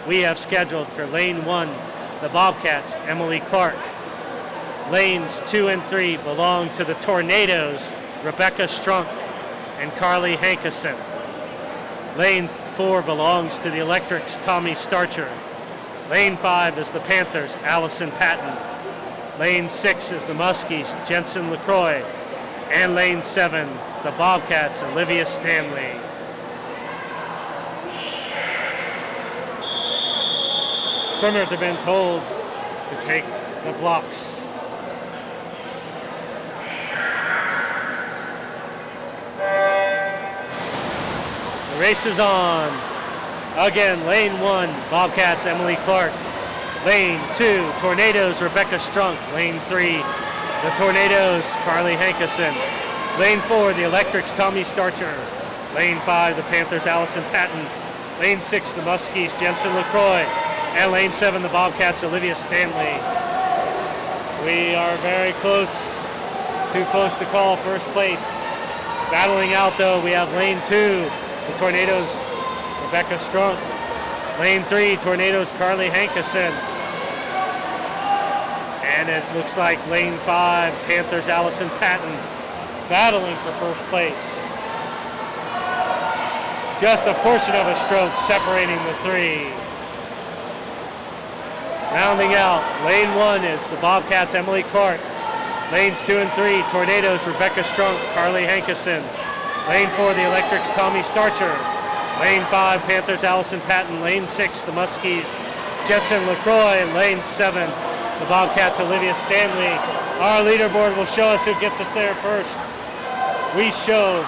We have scheduled for lane 1, the Bobcats' Emily Clark. Lanes 2 and 3 belong to the Tornadoes' Rebecca Strunk and Carly Hankeson. Lane 4 belongs to the Electrics' Tommy Starcher. Lane 5 is the Panthers' Allison Patton. Lane 6 is the Muskies' Jensen LaCroix. And lane 7, the Bobcats' Olivia Stanley. Swimmers have been told to take the blocks. The race is on. Again, lane 1, Bobcats, Emily Clark. Lane 2, Tornadoes, Rebecca Strunk. Lane 3, the Tornadoes, Carly Hankerson. Lane 4, the Electrics, Tommy Starcher. Lane 5, the Panthers, Allison Patton. Lane 6, the Muskies, Jensen LaCroix. And lane 7, the Bobcats, Olivia Stanley. We are very close, too close to call first place. Battling out though, we have lane 2, the Tornadoes, Rebecca Strunk. Lane 3, Tornadoes, Carly Hankerson. And it looks like lane 5, Panthers, Allison Patton, battling for first place. Just a portion of a stroke separating the 3. Rounding out, lane 1 is the Bobcats, Emily Clark. Lanes 2 and 3, Tornadoes, Rebecca Strunk, Carly Hankerson. Lane 4, the Electrics, Tommy Starcher. Lane 5, Panthers, Allison Patton. Lane 6, the Muskies, Jensen LaCroix. And lane 7, the Bobcats, Olivia Stanley. Our leaderboard will show us who gets us there first. We show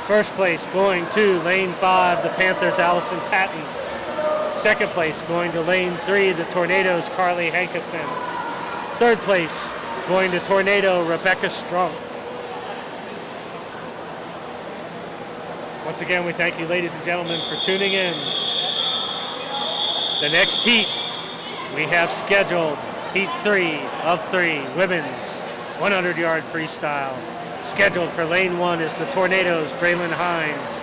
first place going to lane 5, the Panthers, Allison Patton. Second place going to lane 3, the Tornadoes, Carly Hankerson. Third place going to Tornado, Rebecca Strunk. Once again, we thank you, ladies and gentlemen, for tuning in. The next heat we have scheduled, heat 3 of 3, women's 100-yard freestyle. Scheduled for lane 1 is the Tornadoes, Braylon Hines.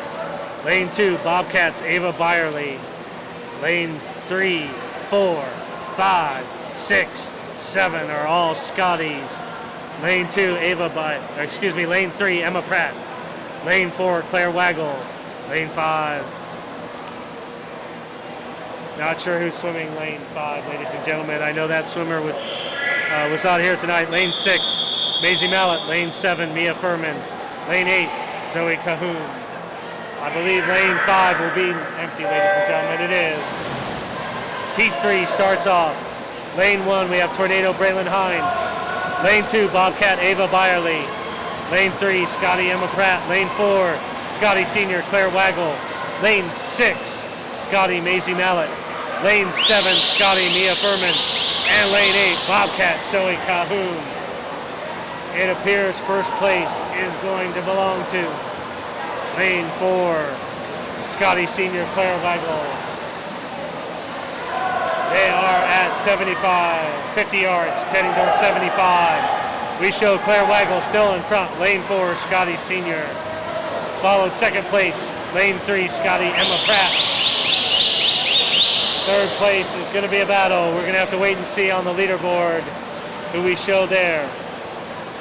Lane 2, Bobcats, Ava Byerly. Lane 3, 4, 5, 6, 7 are all Scotties. Lane 2, lane 3, Emma Pratt. Lane 4, Claire Waggle. Lane 5. Not sure who's swimming lane 5, ladies and gentlemen. I know that swimmer was not here tonight. Lane 6, Maisie Mallett. Lane 7, Mia Furman. Lane 8, Zoe Cahoon. I believe lane 5 will be empty, ladies and gentlemen. It is. Heat 3 starts off. Lane 1, we have Tornado, Braylon Hines. Lane 2, Bobcat, Ava Byerly. Lane 3, Scotty, Emma Pratt. Lane 4, Scotty Sr., Claire Waggle. Lane 6, Scotty, Maisie Mallett. Lane 7, Scotty, Mia Furman. And lane 8, Bobcat, Zoe Cahoon. It appears first place is going to belong to lane 4, Scotty Sr., Claire Waggle. They are at 75, 50 yards, heading towards 75. We show Claire Waggle still in front, lane 4, Scotty Sr. Followed second place, lane 3, Scotty, Emma Pratt. Third place is going to be a battle. We're going to have to wait and see on the leaderboard who we show there.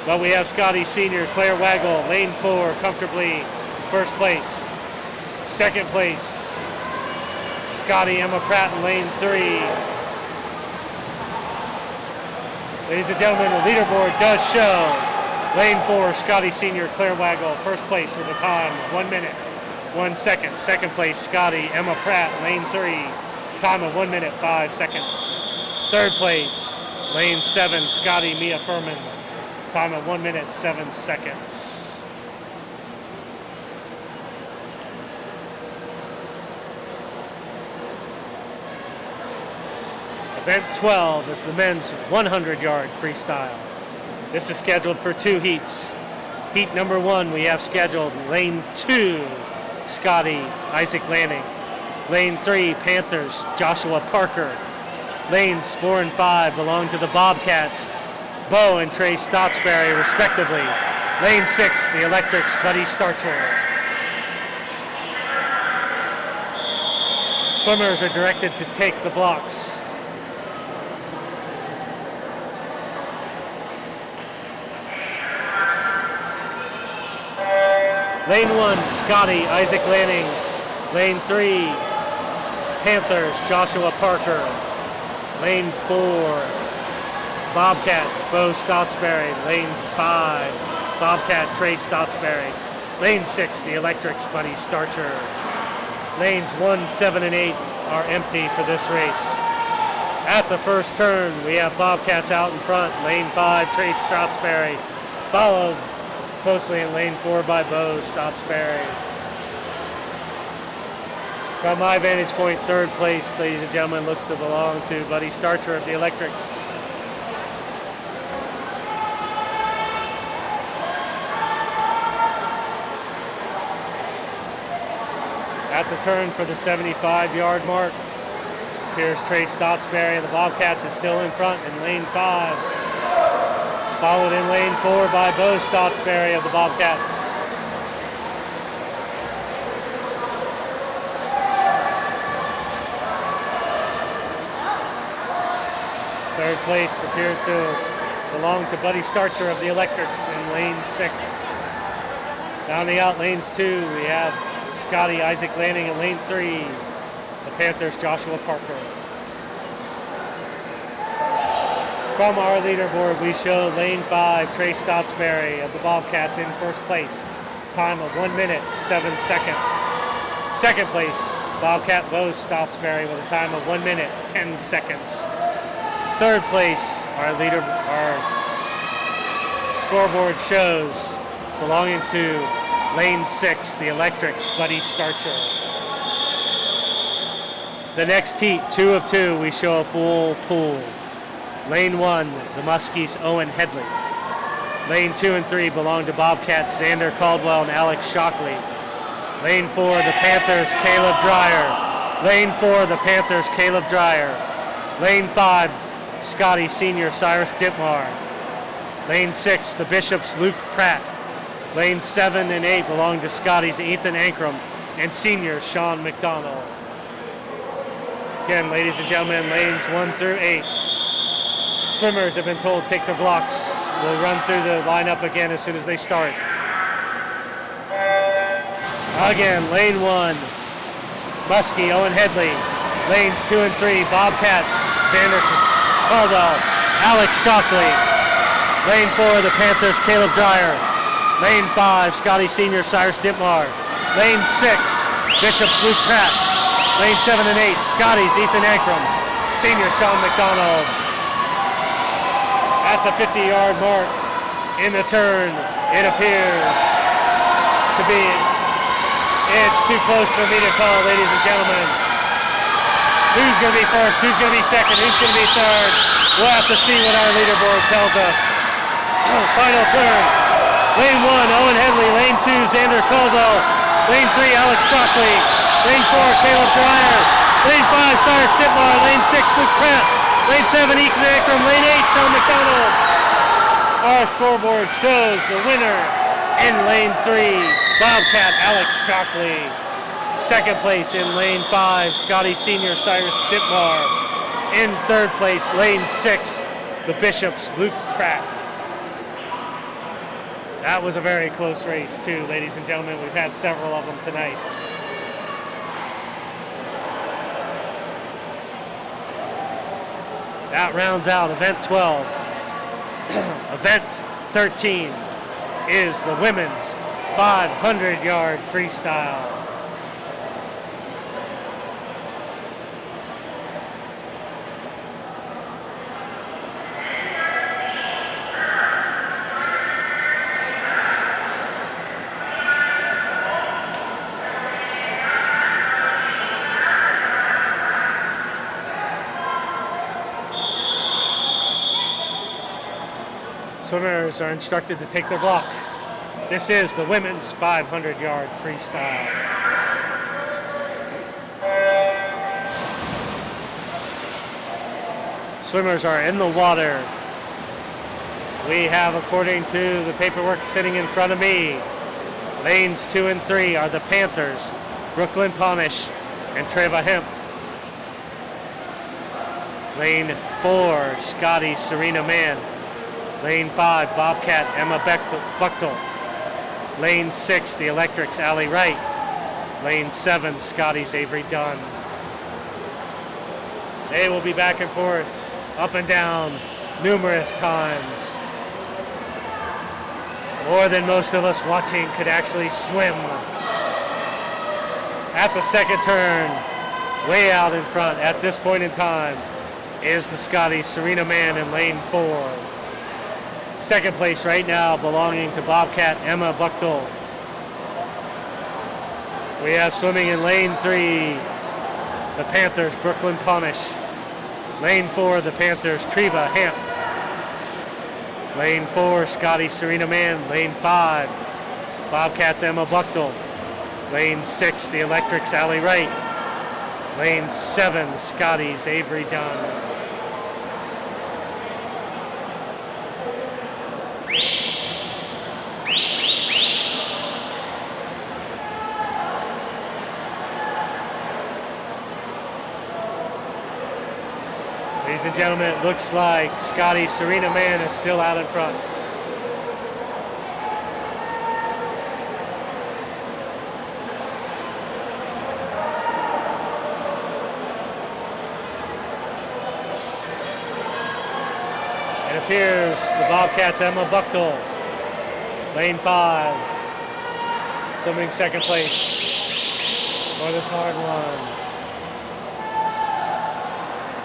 But we have Scotty Sr., Claire Waggle, lane 4, comfortably first place. Second place, Scotty, Emma Pratt in lane 3. Ladies and gentlemen, the leaderboard does show lane 4, Scotty Sr., Claire Waggle, first place with a time, 1 minute, 1 second. Second place, Scotty, Emma Pratt, lane 3, time of 1 minute, 5 seconds. Third place, lane 7, Scotty, Mia Furman, time of 1 minute, 7 seconds. Event 12 is the men's 100-yard freestyle. This is scheduled for 2 heats. Heat number 1, we have scheduled lane 2, Scotty, Isaac Lanning. Lane 3, Panthers, Joshua Parker. Lanes 4 and 5 belong to the Bobcats, Bo and Trey Stottsberry, respectively. Lane 6, the Electrics, Buddy Starcher. Swimmers are directed to take the blocks. Lane 1, Scotty, Isaac Lanning. Lane 3, Panthers, Joshua Parker. Lane 4, Bobcat, Bo Stottsberry. Lane 5, Bobcat, Trey Stottsberry. Lane 6, the Electrics, Buddy Starcher. Lanes 1, 7, and 8 are empty for this race. At the first turn, we have Bobcats out in front. Lane 5, Trace Stroudsbury, followed closely in lane 4 by Bo Stroudsbury. From my vantage point, third place, ladies and gentlemen, looks to belong to Buddy Starcher of the Electrics. At the turn for the 75-yard mark, here's Trace Stroudsbury of the Bobcats is still in front in lane 5. Followed in lane 4 by Bo Stroudsbury of the Bobcats. Third place appears to belong to Buddy Starcher of the Electrics in lane 6. Down the out lanes 2, we have Scotty Isaac Lanning in lane 3. The Panthers' Joshua Parker. From our leaderboard, we show lane 5, Trace Stroudsbury of the Bobcats in first place. Time of 1 minute, 7 seconds. Second place, Bobcat Bo Stroudsbury with a time of 1 minute, 10 seconds. Third place, our scoreboard shows belonging to lane 6, the Electrics, Buddy Starcher. The next heat, 2 of 2, we show a full pool. Lane 1, the Muskies, Owen Headley. Lane 2 and 3 belong to Bobcats, Xander Caldwell and Alex Shockley. Lane 4, the Panthers, Caleb Dreyer. Lane 4, the Panthers, Caleb Dreyer. Lane 5, Scotty Sr., Cyrus Dittmar. Lane 6, the Bishops, Luke Pratt. Lane 7 and 8 belong to Scotty's Ethan Ankrum and senior Sean McDonald. Again, ladies and gentlemen, lanes 1 through 8. Swimmers have been told to take their blocks. We'll run through the lineup again as soon as they start. Again, lane 1, Muskie, Owen Headley. Lanes 2 and 3, Bobcats, Xander Caldwell, Alex Shockley. Lane 4, the Panthers, Caleb Dreyer. Lane 5, Scotty Sr., Cyrus Dittmar. Lane 6, Bishop's Luke Pratt. Lane 7 and 8, Scotty's Ethan Ankrum. Senior Sean McDonald. At the 50-yard mark, in the turn, it appears to be, it's too close for me to call, ladies and gentlemen. Who's going to be first? Who's going to be second? Who's going to be third? We'll have to see what our leaderboard tells us. Final turn. Lane 1, Owen Headley. Lane 2, Xander Caldwell. Lane 3, Alex Shockley. Lane 4, Caleb Dreyer. Lane 5, Cyrus Dittmar. Lane 6, Luke Pratt. Lane 7, Ethan Ankrum. Lane 8, Sean McDonald. Our scoreboard shows the winner in lane 3, Bobcat Alex Shockley. Second place in lane 5, Scotty Sr., Cyrus Dittmar. In third place, lane 6, the Bishops, Luke Pratt. That was a very close race too, ladies and gentlemen. We've had several of them tonight. That rounds out event 12. Event 13 is the women's 500-yard freestyle. Swimmers are instructed to take their block. This is the women's 500-yard freestyle. Swimmers are in the water. We have, according to the paperwork sitting in front of me, lanes 2 and 3 are the Panthers, Brooklyn Pomish and Treva Hemp. Lane 4, Scotty Serena Mann. Lane 5, Bobcat Emma Buchtel. Lane 6, the Electrics, Allie Wright. Lane 7, Scotty's Avery Dunn. They will be back and forth, up and down, numerous times. More than most of us watching could actually swim. At the second turn, way out in front at this point in time, is the Scotty Serena Man in lane 4. Second place right now belonging to Bobcat Emma Buchtel. We have swimming in lane 3, the Panthers Brooklyn Ponish. Lane 4, the Panthers Treva Hamp. Lane 4, Scotty Serena Man. Lane 5, Bobcats Emma Buchtel. Lane 6, the Electrics Allie Wright. Lane 7, Scotty's Avery Dunn. Ladies and gentlemen, it looks like Scotty Serena Man is still out in front. It appears the Bobcats Emma Buchtel, lane 5, swimming second place for this hard one.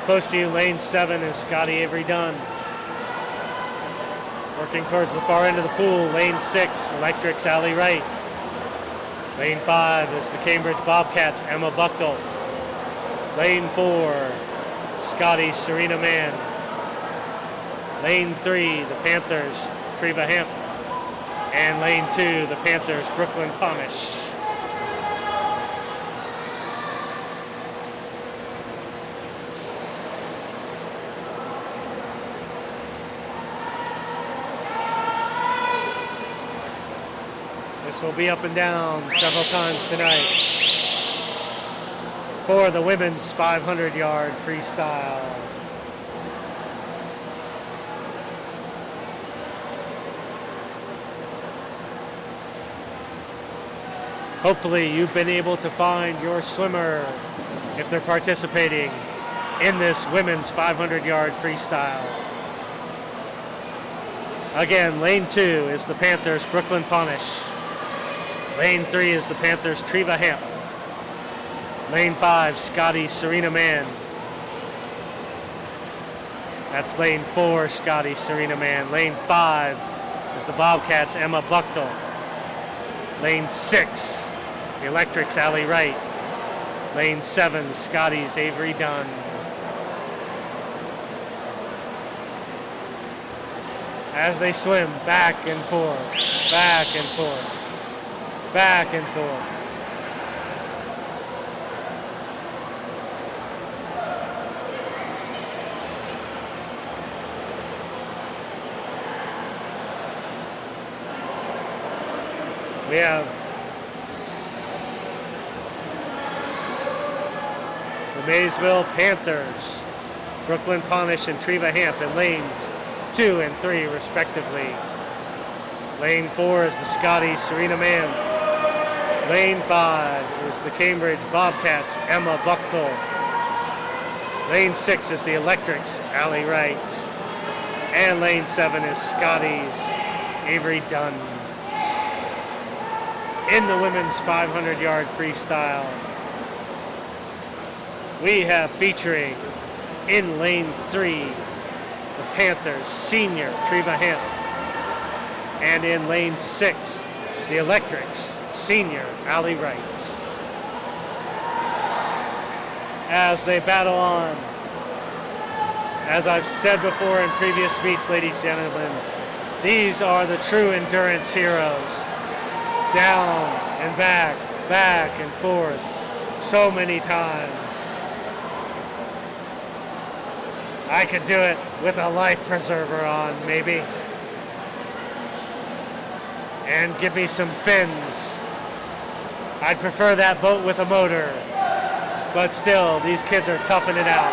Close to you, lane 7 is Scotty Avery Dunn. Working towards the far end of the pool, lane 6, Electrics Allie Wright. Lane 5 is the Cambridge Bobcats Emma Buchtel. Lane 4, Scotty Serena Man. Lane 3, the Panthers Treva Hamp. And lane 2, the Panthers Brooklyn Ponish. This will be up and down several times tonight for the women's 500-yard freestyle. Hopefully you've been able to find your swimmer if they're participating in this women's 500-yard freestyle. Again, lane 2 is the Panthers Brooklyn Ponish. Lane 3 is the Panthers Treva Hamp. Lane 5, Scotty Serena Man. That's lane 4, Scotty Serena Man. Lane 5 is the Bobcats Emma Buchtel. Lane 6, the Electrics Allie Wright. Lane 7, Scotty's Avery Dunn. As they swim back and forth, back and forth, back and forth. We have the Maysville Panthers, Brooklyn Ponish and Treva Hamp in lanes 2 and 3 respectively. Lane 4 is the Scotty Serena Man. Lane 5 is the Cambridge Bobcats Emma Buchtel. Lane 6 is the Electrics Allie Wright. And lane 7 is Scotty's Avery Dunn. In the women's 500-yard freestyle, we have featuring in lane 3 the Panthers senior Treva Hamp, and in lane 6 the Electrics senior Allie Wright. As they battle on, as I've said before in previous meets, ladies and gentlemen, these are the true endurance heroes. Down and back, back and forth, so many times. I could do it with a life preserver on, maybe. And give me some fins. I'd prefer that boat with a motor. But still, these kids are toughing it out.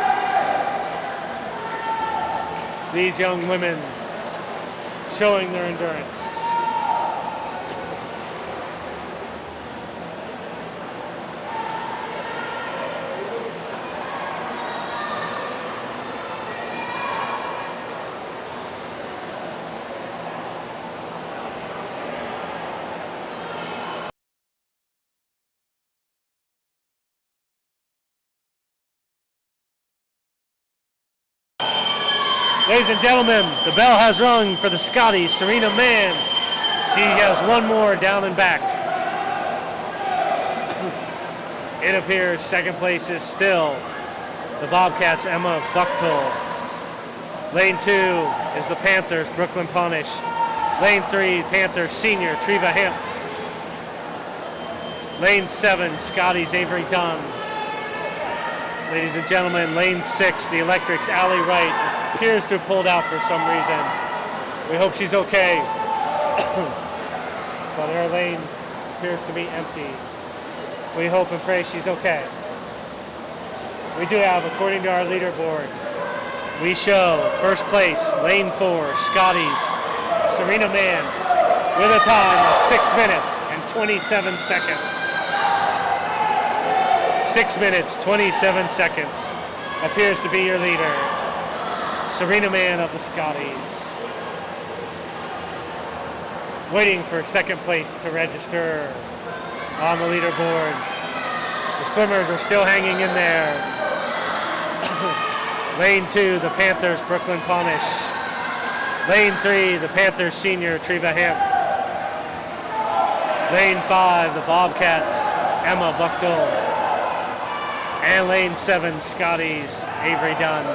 These young women showing their endurance. Ladies and gentlemen, the bell has rung for the Scotties, Serena Mann. She has one more down and back. It appears second place is still the Bobcats, Emma Buchtel. Lane 2 is the Panthers, Brooklyn Ponish. Lane 3, Panthers Senior, Treva Hemp. Lane 7, Scotties, Avery Dunn. Ladies and gentlemen, lane 6, the Electrics, Allie Wright, appears to have pulled out for some reason. We hope she's okay. But her lane appears to be empty. We hope and pray she's okay. We do have, according to our leaderboard, we show first place, lane 4, Scotties, Serena Mann, with a time of 6 minutes and 27 seconds. 6 minutes, 27 seconds. Appears to be your leader, Serena Mann of the Scotties. Waiting for second place to register on the leaderboard. The swimmers are still hanging in there. Lane 2, the Panthers, Brooklyn Ponish. Lane 3, the Panthers Senior, Treva Hemp. Lane 5, the Bobcats, Emma Buchtel. And lane 7, Scotties, Avery Dunn.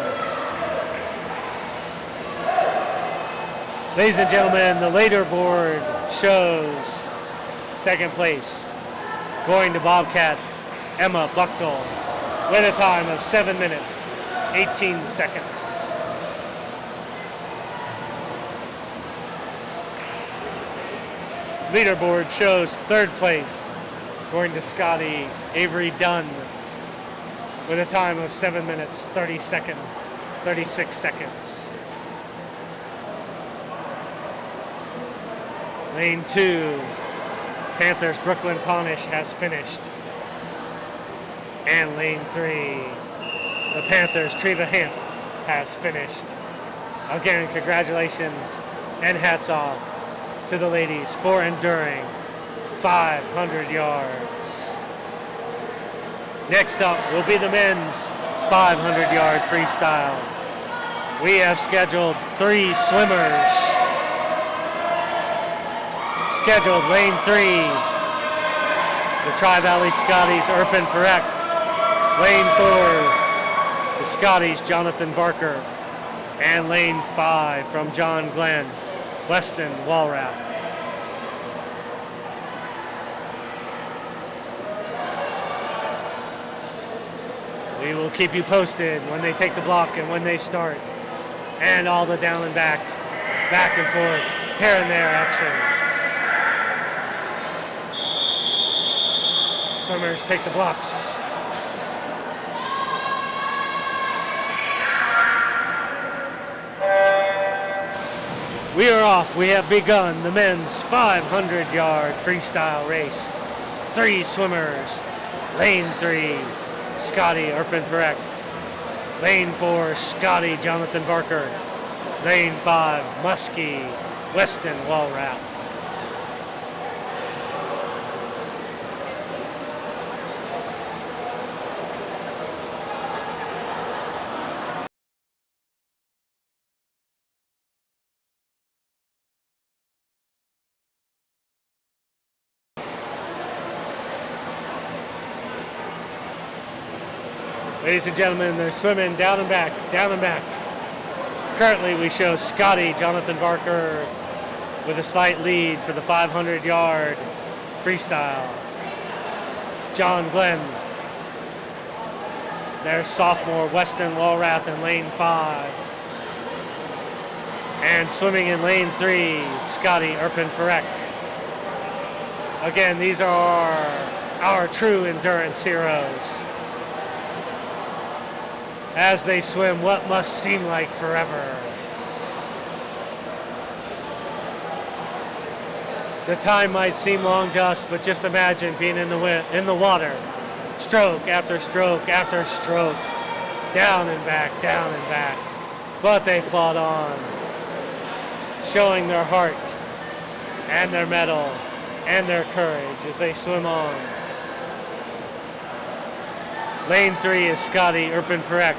Ladies and gentlemen, the leaderboard shows second place going to Bobcat, Emma Buchtel, with a time of 7 minutes, 18 seconds. Leaderboard shows third place going to Scotty, Avery Dunn, with a time of 7 minutes, 36 seconds. Lane 2, Panthers, Brooklyn Ponish has finished. And lane 3, the Panthers, Treva Hemp has finished. Again, congratulations and hats off to the ladies for enduring 500 yards. Next up will be the men's 500-yard freestyle. We have scheduled 3 swimmers. Scheduled lane 3, the Tri-Valley Scotties, Erpin Perek. Lane 4, the Scotties, Jonathan Barker. And lane 5 from John Glenn, Weston Walrath. We will keep you posted when they take the block and when they start. And all the down and back and forth, here and there action. Swimmers take the blocks. We are off. We have begun the men's 500-yard freestyle race. 3 swimmers. Lane 3, Scotty Erpin Perek. Lane 4, Scotty Jonathan Barker. Lane 5, Muskie Weston Walrath. Ladies and gentlemen, they're swimming down and back, down and back. Currently, we show Scotty Jonathan Barker with a slight lead for the 500-yard freestyle. John Glenn, their sophomore, Weston Walrath in lane 5. And swimming in lane 3, Scotty Erpin Perek. Again, these are our true endurance heroes, as they swim what must seem like forever. The time might seem long to us, but just imagine being in the water, stroke after stroke after stroke, down and back, down and back. But they plod on, showing their heart and their mettle and their courage as they swim on. Lane 3 is Scotty Erpin Perek.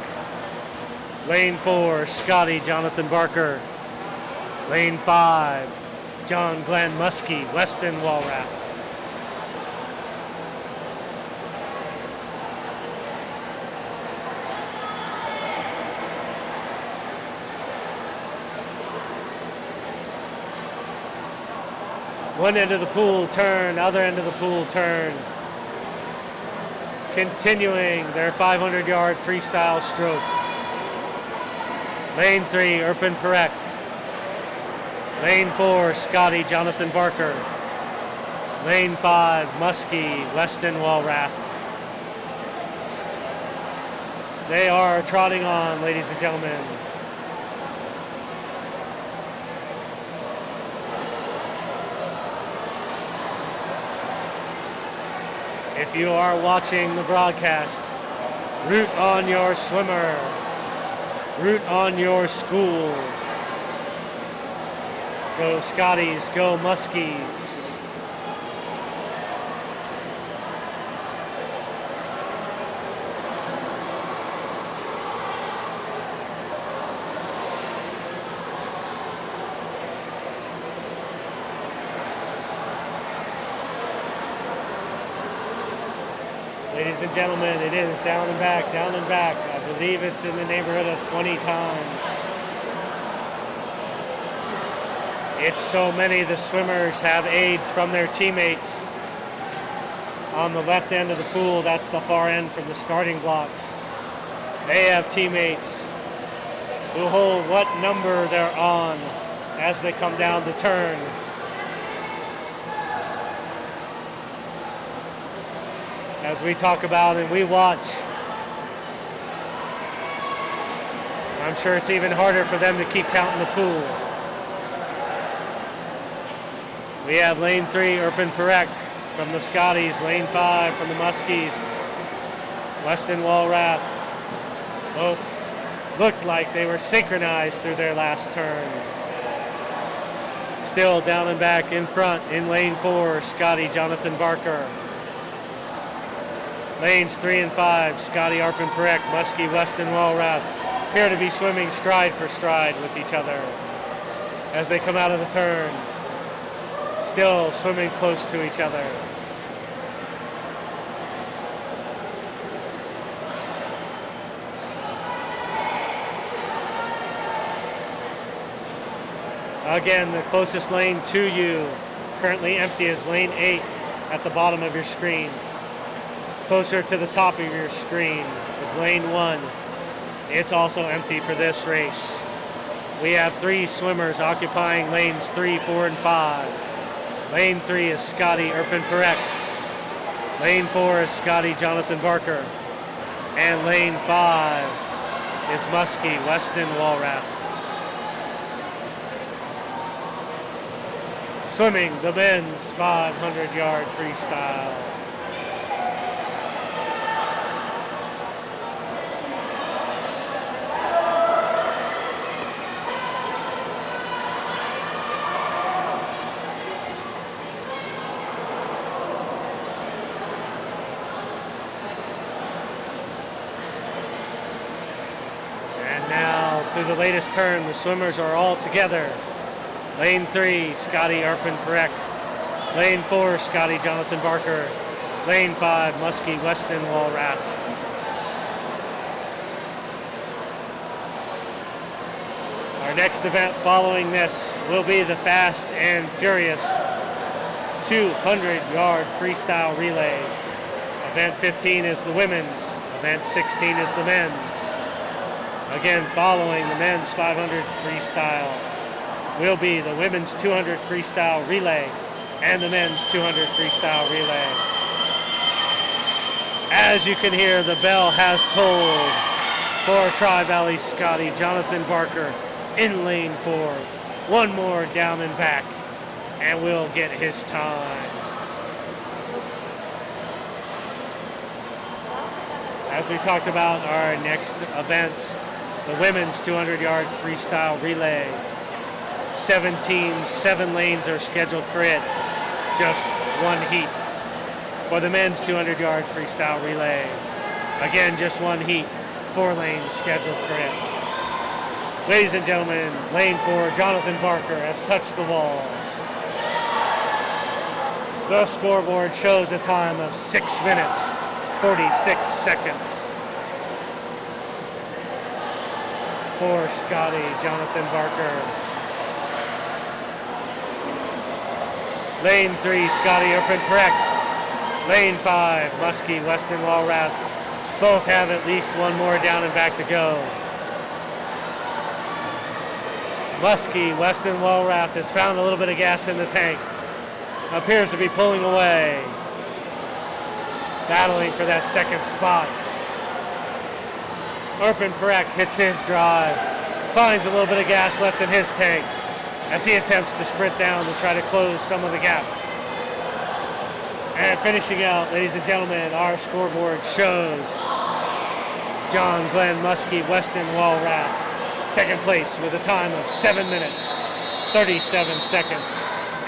Lane 4, Scotty Jonathan Barker. Lane 5, John Glenn Muskie, Weston Walrath. One end of the pool turn, other end of the pool turn. Continuing their 500-yard freestyle stroke. Lane 3, Erpin Perek. Lane 4, Scotty Jonathan Barker. Lane 5, Muskie, Weston Walrath. They are trotting on, ladies and gentlemen. If you are watching the broadcast, root on your swimmer, root on your school. Go Scotties, go Muskies. Ladies and gentlemen, it is down and back, down and back. I believe it's in the neighborhood of 20 times. It's so many the swimmers have aids from their teammates. On the left end of the pool, that's the far end from the starting blocks. They have teammates who hold what number they're on as they come down the turn. As we talk about and we watch, I'm sure it's even harder for them to keep counting the pool. We have lane 3, Erpin Perek from the Scotties, lane 5 from the Muskies, Weston Walrath. Both looked like they were synchronized through their last turn. Still down and back in front in lane 4, Scotty Jonathan Barker. Lanes 3 and 5, Scotty Erpin Perek, Muskie, Weston Walrath appear to be swimming stride for stride with each other as they come out of the turn. Still swimming close to each other. Again, the closest lane to you, currently empty, is lane 8 at the bottom of your screen. Closer to the top of your screen is lane 1. It's also empty for this race. We have 3 swimmers occupying lanes 3, 4, and 5. Lane 3 is Scotty Erpin Perek. Lane 4 is Scotty Jonathan Barker. And lane 5 is Muskie Weston Walrath. Swimming the men's 500-yard freestyle. Through the latest turn, the swimmers are all together. Lane 3, Scotty Erpin Perek. Lane 4, Scotty Jonathan Barker. Lane 5, Muskie Weston Walrath. Our next event following this will be the Fast and Furious 200-yard freestyle relays. Event 15 is the women's. Event 16 is the men's. Again, following the men's 500 freestyle will be the women's 200 freestyle relay and the men's 200 freestyle relay. As you can hear, the bell has tolled for Tri-Valley Scotty Jonathan Barker in lane 4. One more down and back, and we'll get his time. As we talked about our next events, the women's 200-yard freestyle relay. 7 teams, 7 lanes are scheduled for it. Just one heat. For the men's 200-yard freestyle relay, again, just one heat. 4 lanes scheduled for it. Ladies and gentlemen, lane 4, Jonathan Barker has touched the wall. The scoreboard shows a time of 6 minutes, 46 seconds. For Scotty, Jonathan Barker. Lane 3, Scotty Urban correct. Lane 5, Muskie, Weston Walrath. Both have at least one more down and back to go. Muskie, Weston Walrath has found a little bit of gas in the tank. Appears to be pulling away. Battling for that second spot. Urban Perek hits his drive. Finds a little bit of gas left in his tank as he attempts to sprint down to try to close some of the gap. And finishing out, ladies and gentlemen, our scoreboard shows John Glenn Muskie, Weston Walrath, second place with a time of 7 minutes, 37 seconds.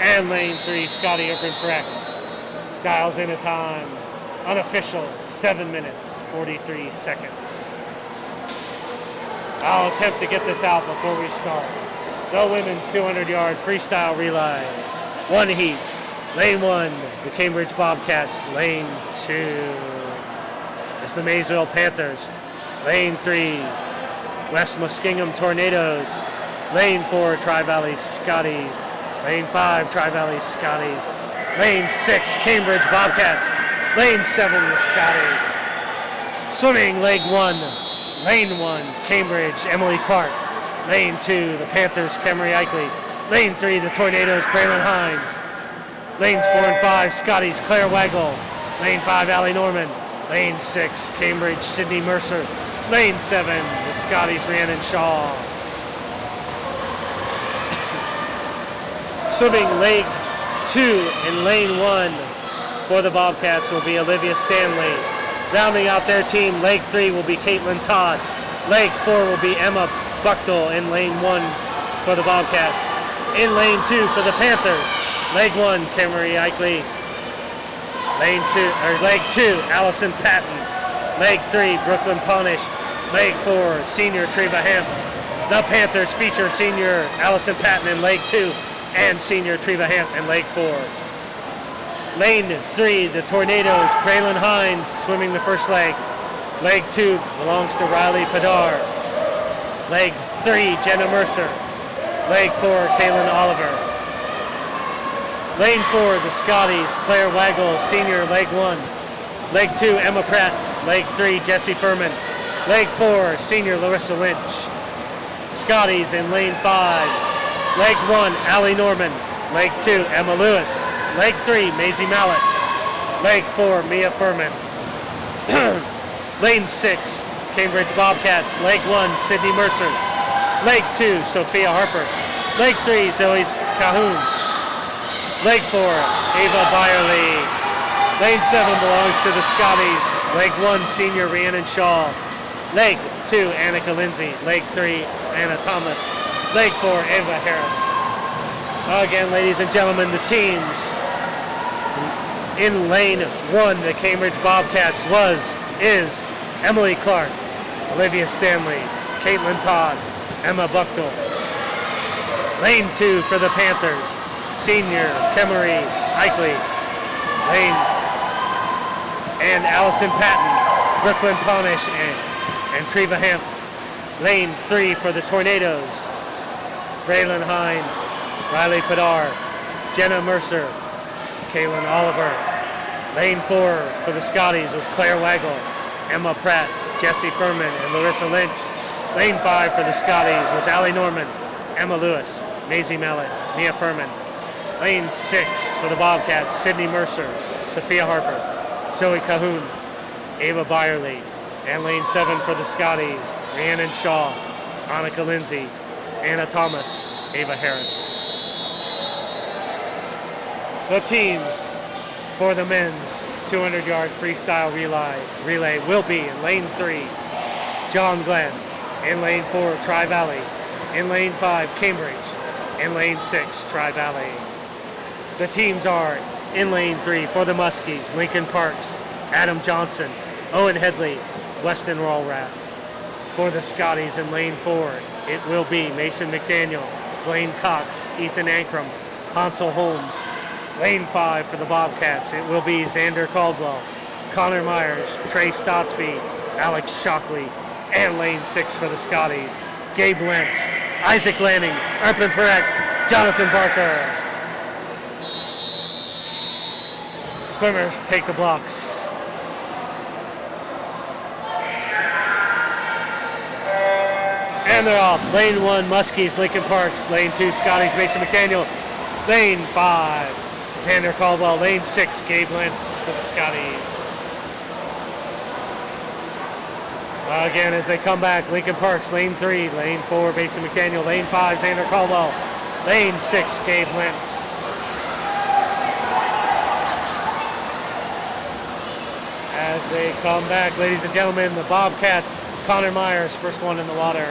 And lane 3, Scotty Urban Perek, dials in a time, unofficial, 7 minutes, 43 seconds. I'll attempt to get this out before we start. The women's 200-yard freestyle relay. One heat. Lane 1, the Cambridge Bobcats. Lane 2 is the Maysville Panthers. Lane 3, West Muskingum Tornadoes. Lane 4, Tri-Valley Scotties. Lane 5, Tri-Valley Scotties. Lane 6, Cambridge Bobcats. Lane 7, the Scotties. Swimming, leg 1. Lane 1, Cambridge, Emily Clark. Lane 2, the Panthers, Kemery Eichley. Lane 3, the Tornadoes, Braylon Hines. Lanes 4 and 5, Scotties, Claire Waggle. Lane 5, Allie Norman. Lane 6, Cambridge, Sydney Mercer. Lane 7, the Scotties, Rhiannon Shaw. Swimming leg 2 in lane 1 for the Bobcats will be Olivia Stanley. Rounding out their team, leg 3 will be Caitlin Todd. Leg 4 will be Emma Buchtel in lane 1 for the Bobcats. In lane 2 for the Panthers, leg 1, Kemery Eichley. Leg 2, Allison Patton. Leg 3, Brooklyn Ponish. Leg 4, senior Treva Hemp. The Panthers feature senior Allison Patton in leg 2 and senior Treva Hemp in leg 4. Lane 3, the Tornadoes, Braylon Hines swimming the first leg. Leg 2 belongs to Riley Padar. Leg 3, Jenna Mercer. Leg 4, Kaylin Oliver. Lane 4, the Scotties, Claire Waggle, senior, leg 1. Leg 2, Emma Pratt. Leg 3, Jessie Furman. Leg 4, senior Larissa Lynch. Scotties in lane 5. Leg 1, Allie Norman. Leg 2, Emma Lewis. Leg 3, Maisie Mallett. Leg 4, Mia Furman. Lane 6, Cambridge Bobcats. Leg 1, Sydney Mercer. Leg 2, Sophia Harper. Leg 3, Zoe Cahoon. Leg 4, Ava Byerly. Lane 7 belongs to the Scotties. Leg 1, senior Rhiannon Shaw. Leg 2, Annika Lindsay. Leg 3, Anna Thomas. Leg 4, Ava Harris. Again, ladies and gentlemen, the teams in lane 1, the Cambridge Bobcats is Emily Clark, Olivia Stanley, Caitlin Todd, Emma Buchtel. Lane 2 for the Panthers, senior Kemery Eichley. And Allison Patton, Brooklyn Ponish, and Treva Hemp. Lane 3 for the Tornadoes, Braylon Hines, Riley Padar, Jenna Mercer, Kaylin Oliver. Lane 4 for the Scotties was Claire Waggle, Emma Pratt, Jessie Furman, and Larissa Lynch. Lane 5 for the Scotties was Allie Norman, Emma Lewis, Maisie Mallett, Mia Furman. Lane 6 for the Bobcats, Sydney Mercer, Sophia Harper, Zoe Cahoon, Ava Byerly. And lane 7 for the Scotties, Rhiannon Shaw, Annika Lindsay, Anna Thomas, Ava Harris. The teams for the men's 200-yard freestyle relay will be in lane 3, John Glenn. In lane 4, Tri-Valley. In lane 5, Cambridge. In lane 6, Tri-Valley. The teams are in lane 3 for the Muskies, Lincoln Parks, Adam Johnson, Owen Headley, Weston Walrath. For the Scotties in lane 4, it will be Mason McDaniel, Blaine Cox, Ethan Ankrum, Hansel Holmes. Lane 5 for the Bobcats, it will be Xander Caldwell, Connor Myers, Trey Stotsby, Alex Shockley. And lane 6 for the Scotties, Gabe Lentz, Isaac Lanning, Erpin Perret, Jonathan Barker. Swimmers take the blocks. And they're off. Lane 1, Muskies, Lincoln Parks. Lane 2, Scotties, Mason McDaniel. Lane 5, Xander Caldwell. Lane 6, Gabe Lentz for the Scotties. Again, as they come back, Lincoln Parks, lane 3, lane 4, Mason McDaniel, lane 5, Xander Caldwell, lane 6, Gabe Lentz. As they come back, ladies and gentlemen, the Bobcats, Connor Myers, first one in the water,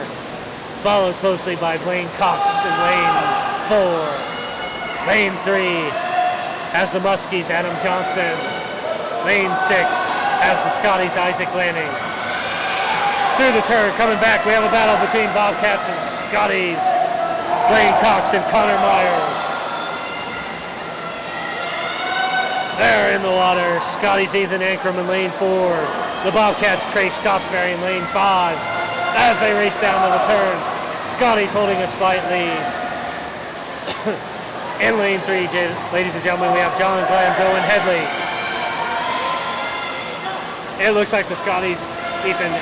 followed closely by Blaine Cox in lane 4. Lane 3 has the Muskies, Adam Johnson. Lane 6 has the Scotties, Isaac Lanning. Through the turn, coming back, we have a battle between Bobcats and Scotties. Blaine Cox and Connor Myers. There in the water, Scotties, Ethan Ankrum in lane 4. The Bobcats, Trey Stotsberry in lane 5. As they race down to the turn, Scotties holding a slight lead. In lane 3, ladies and gentlemen, we have John Glenn's Owen Headley. It looks like the Scotties, Ethan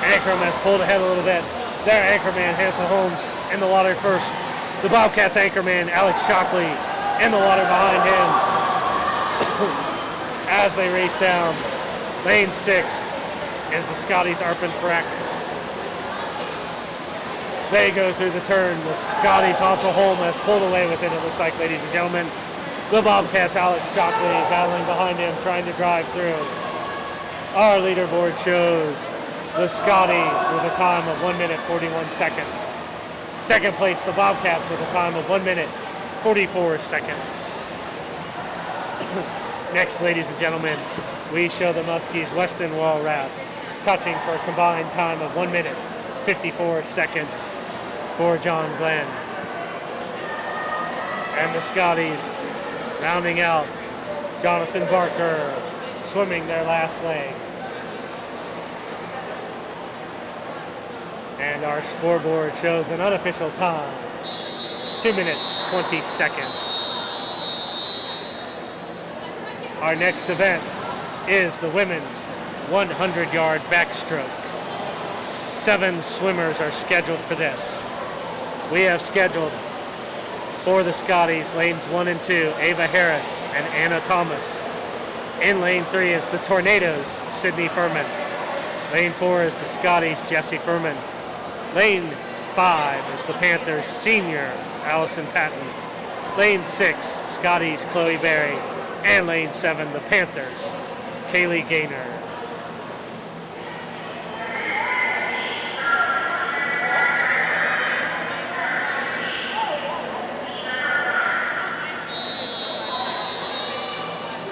Ankrum has pulled ahead a little bit. Their anchorman, Hansel Holmes, in the water first. The Bobcats anchorman, Alex Shockley, in the water behind him. As they race down, lane 6 is the Scotties, Erpin Perret. They go through the turn. The Scotties, Hansel Holmes has pulled away with it looks like, ladies and gentlemen. The Bobcats, Alex Shockley, battling behind him, trying to drive through. Our leaderboard shows the Scotties with a time of 1 minute 41 seconds. Second place, the Bobcats with a time of 1 minute 44 seconds. Next, ladies and gentlemen, we show the Muskies Weston Wall Wrap, touching for a combined time of 1 minute 54 seconds for John Glenn. And the Scotties rounding out, Jonathan Barker swimming their last leg. And our scoreboard shows an unofficial time, 2 minutes, 20 seconds. Our next event is the women's 100-yard backstroke. 7 swimmers are scheduled for this. We have scheduled for the Scotties, lanes 1 and 2, Ava Harris and Anna Thomas. In lane 3 is the Tornadoes, Sydney Furman. Lane 4 is the Scotties, Jesse Furman. Lane 5 is the Panthers senior, Allison Patton. Lane 6, Scotties, Chloe Berry. And lane 7, the Panthers, Kaylee Gaynor.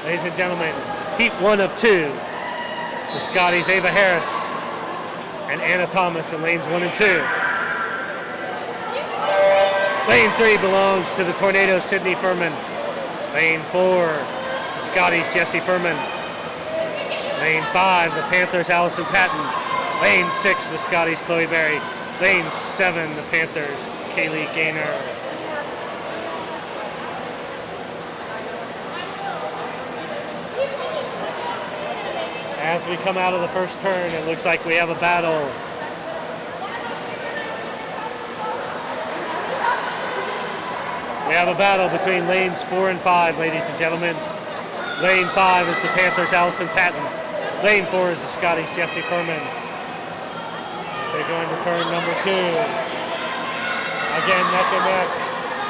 Ladies and gentlemen, heat 1 of 2. The Scotties, Ava Harris and Anna Thomas in lanes 1 and 2. Lane 3 belongs to the Tornadoes, Sydney Furman. Lane 4, the Scotties, Jesse Furman. Lane 5, the Panthers, Allison Patton. Lane 6, the Scotties, Chloe Berry. Lane 7, the Panthers, Kaylee Gaynor. As we come out of the first turn, it looks like we have a battle. We have a battle between lanes 4 and 5, ladies and gentlemen. Lane 5 is the Panthers, Allison Patton. Lane 4 is the Scotties, Jesse Furman. As they go into turn number 2. Again, neck and neck.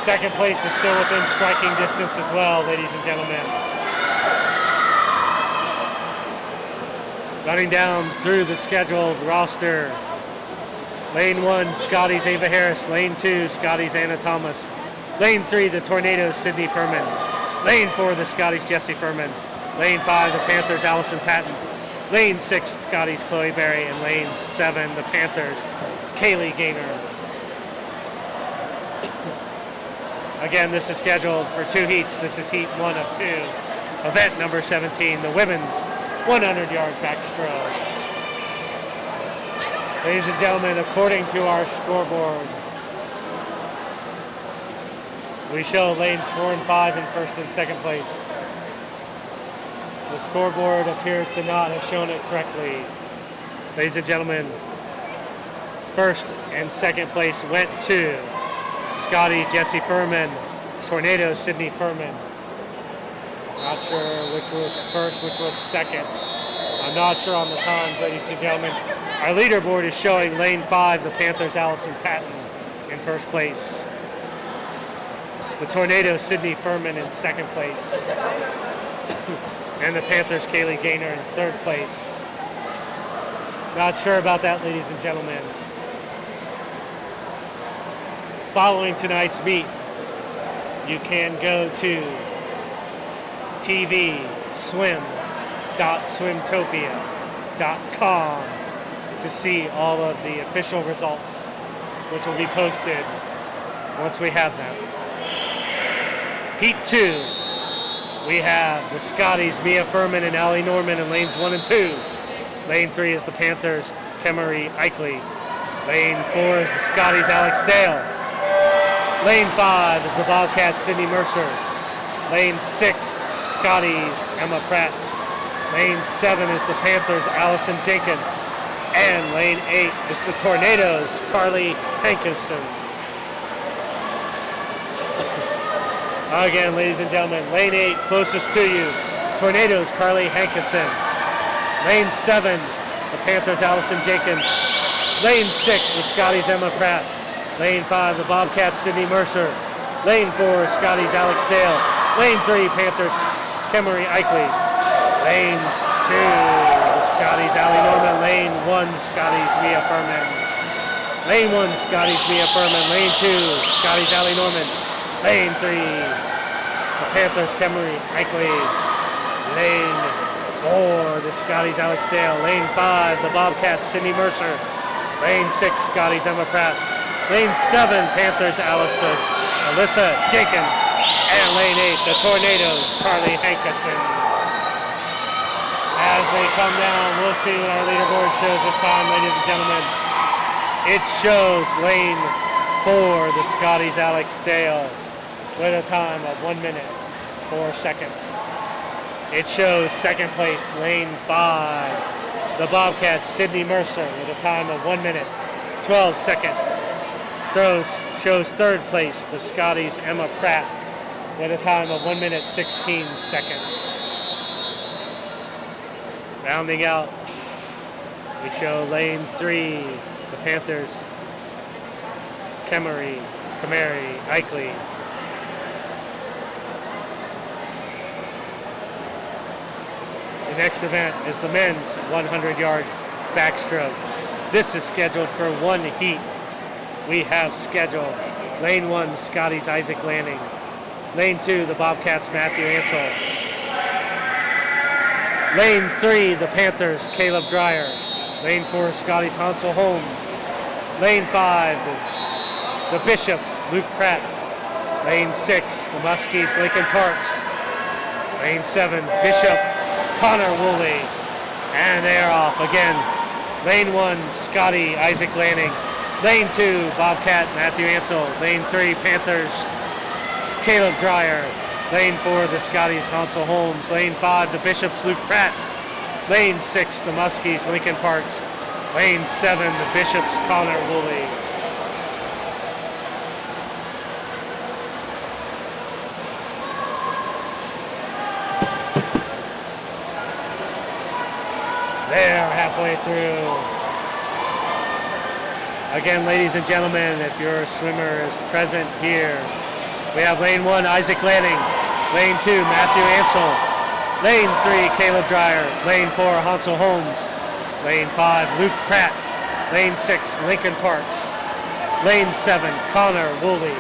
Second place is still within striking distance as well, ladies and gentlemen. Running down through the scheduled roster. Lane 1, Scotties, Ava Harris. Lane 2, Scotties, Anna Thomas. Lane 3, the Tornadoes, Sydney Furman. Lane 4, the Scotties, Jesse Furman. Lane 5, the Panthers, Allison Patton. Lane 6, Scotty's Chloe Berry. And lane 7, the Panthers, Kaylee Gaynor. Again, this is scheduled for 2 heats. This is heat 1 of 2. Event number 17, the women's 100-yard backstroke. Ladies and gentlemen, according to our scoreboard, we show lanes 4 and 5 in first and second place. The scoreboard appears to not have shown it correctly. Ladies and gentlemen, first and second place went to Scotty Jesse Furman, Tornado Sydney Furman. Not sure which was first, which was second. I'm not sure on the times, ladies and gentlemen. Our leaderboard is showing lane 5, the Panthers Allison Patton in first place. The Tornado Sydney Furman in second place. And the Panthers Kaylee Gaynor in third place. Not sure about that, ladies and gentlemen. Following tonight's meet, you can go to tvswim.swimtopia.com to see all of the official results, which will be posted once we have them. Heat 2, we have the Scotties Mia Furman and Allie Norman in lanes 1 and 2. Lane 3 is the Panthers Kemery Eichley. Lane 4 is the Scotties Alex Dale. Lane 5 is the Bobcats Sydney Mercer. Lane 6, Scotties Emma Pratt. Lane 7 is the Panthers Allison Jenkins. And lane 8 is the Tornadoes Carly Hankinson. Again, ladies and gentlemen, lane 8 closest to you, Tornadoes Carly Hankinson. Lane 7, the Panthers Allison Jenkins. Lane 6, the Scotties Emma Pratt. Lane 5, the Bobcats Sydney Mercer. Lane 4, Scotties Alex Dale. Lane 3, Panthers Kemery Eichley. Lanes 2, the Scotties Allie Norman. Lane 1, Scotties Mia Furman. Lane 1, Scotties Mia Furman. Lane 2, Scotties Allie Norman. Lane 3, the Panthers Kemery Eichley. Lane 4, the Scotties Alex Dale. Lane 5, the Bobcats Sydney Mercer. Lane 6, Scotties Emma Pratt. Lane 7, Panthers Alyssa Jenkins. And lane 8, the Tornadoes Carly Hankinson. As they come down, we'll see what our leaderboard shows this time, ladies and gentlemen. It shows lane 4, the Scotties Alex Dale, with a time of 1 minute, 4 seconds. It shows second place, lane 5, the Bobcats Sydney Mercer, with a time of 1 minute, 12 seconds. Shows third place, the Scotties Emma Pratt, with a time of 1 minute, 16 seconds. Rounding out, we show lane 3, the Panthers Kemery Eichley. The next event is the men's 100-yard backstroke. This is scheduled for 1 heat. We have scheduled lane 1, Scotties Isaac Lanning. Lane 2, the Bobcats Matthew Ansel. Lane 3, the Panthers Caleb Dreyer. Lane 4, Scotties Hansel Holmes. Lane 5, the Bishops Luke Pratt. Lane 6, the Muskies Lincoln Parks. Lane 7, Bishop Connor Woolley. And they are off again. Lane 1, Scotty Isaac Lanning. Lane 2, Bobcat Matthew Ansel. Lane 3, Panthers Caleb Dreyer. Lane 4, the Scotties Hansel Holmes. Lane 5, the Bishops Luke Pratt. Lane 6, the Muskies Lincoln Parks. Lane 7, the Bishops Connor Woolley. They're halfway through. Again, ladies and gentlemen, if your swimmer is present here, we have lane 1, Isaac Lanning. Lane 2, Matthew Ansel. Lane 3, Caleb Dreyer. Lane 4, Hansel Holmes. Lane 5, Luke Pratt. Lane 6, Lincoln Parks. Lane 7, Connor Woolley.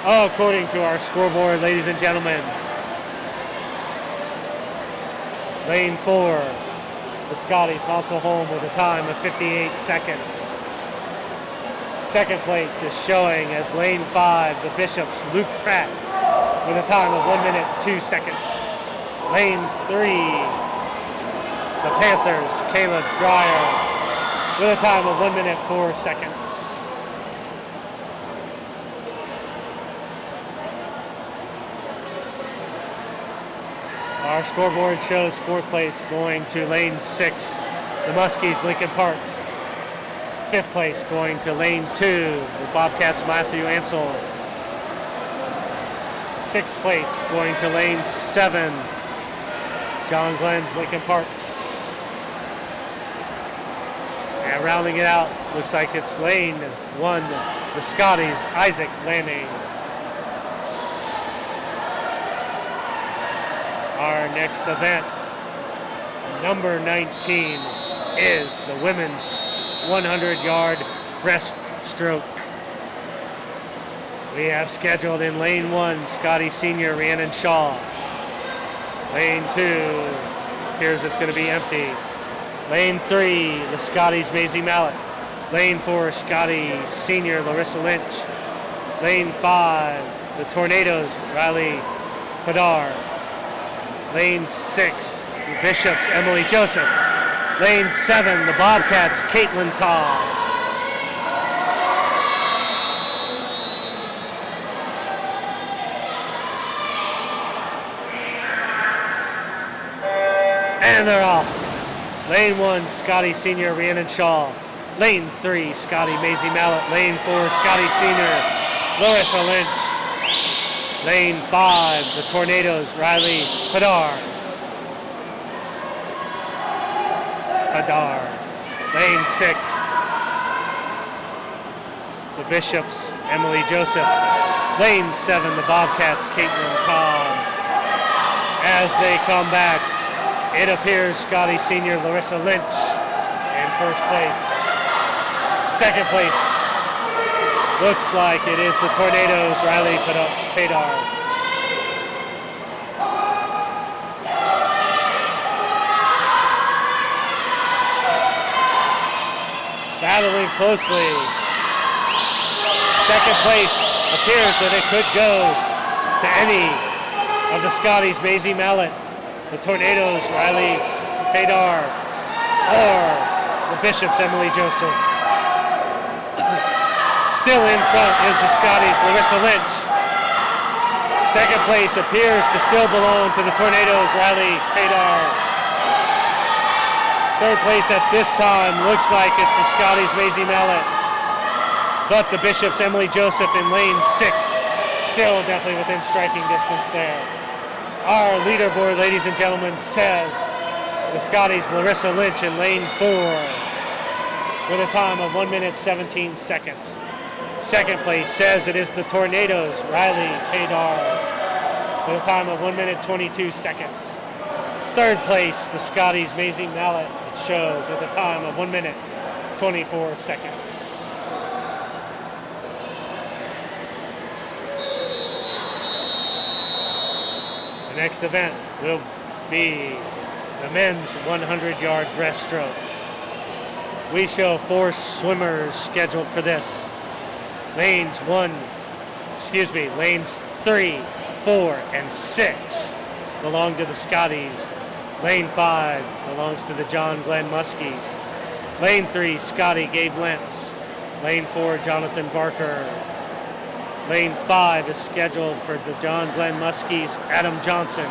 According to our scoreboard, ladies and gentlemen, Lane 4, the Scotties, Hansel Holm with a time of 58 seconds. Second place is showing as Lane 5, the Bishops, Luke Pratt, with a time of 1 minute, 2 seconds. Lane 3, the Panthers, Caleb Dreyer, with a time of 1 minute, 4 seconds. Our scoreboard shows fourth place going to Lane 6, the Muskies, Lincoln Parks. Fifth place going to Lane 2, the Bobcats, Matthew Ansel. Sixth place going to Lane 7, John Glenn's Lincoln Parks. And rounding it out, looks like it's Lane 1, the Scotties, Isaac Lanning. Our next event, number 19, is the women's 100-yard breaststroke. We have scheduled in Lane 1, Scotty Senior, Rhiannon Shaw. Lane 2 appears it's going to be empty. Lane 3, the Scotties, Maisie Mallett. Lane 4, Scotty Senior, Larissa Lynch. Lane 5, the Tornadoes, Riley Padar. Lane 6, the Bishops, Emily Joseph. Lane 7, the Bobcats, Caitlin Todd. And they're off. Lane 1, Scotty Senior, Rhiannon Shaw. Lane 3, Scotty Maisie Mallett. Lane 4, Scotty Senior, Larissa Lynch. Lane 5, the Tornadoes, Riley Padar. Lane 6, the Bishops, Emily Joseph. Lane 7, the Bobcats, Caitlin Todd. As they come back, it appears Scotty Senior, Larissa Lynch in first place. Second place, looks like it is the Tornadoes, Riley Padar. Battling closely. Second place appears that it could go to any of the Scotties, Maisie Mallett, the Tornadoes, Riley Padar, or the Bishops, Emily Joseph. Still in front is the Scotties, Larissa Lynch. Second place appears to still belong to the Tornadoes, Riley Padar. Third place at this time looks like it's the Scotties, Maisie Mallett. But the Bishops, Emily Joseph in lane 6, still definitely within striking distance there. Our leaderboard, ladies and gentlemen, says the Scotties, Larissa Lynch in lane 4 with a time of 1 minute 17 seconds. Second place says it is the Tornadoes, Riley Padar, with a time of 1 minute 22 seconds. Third place, the Scotties, Maisie Mallett, it shows, with a time of 1 minute 24 seconds. The next event will be the men's 100-yard breaststroke. We show 4 swimmers scheduled for this. Lanes 3, 4, and 6 belong to the Scotties. Lane 5 belongs to the John Glenn Muskies. Lane 3, Scotty Gabe Lentz. Lane 4, Jonathan Barker. Lane 5 is scheduled for the John Glenn Muskies, Adam Johnson.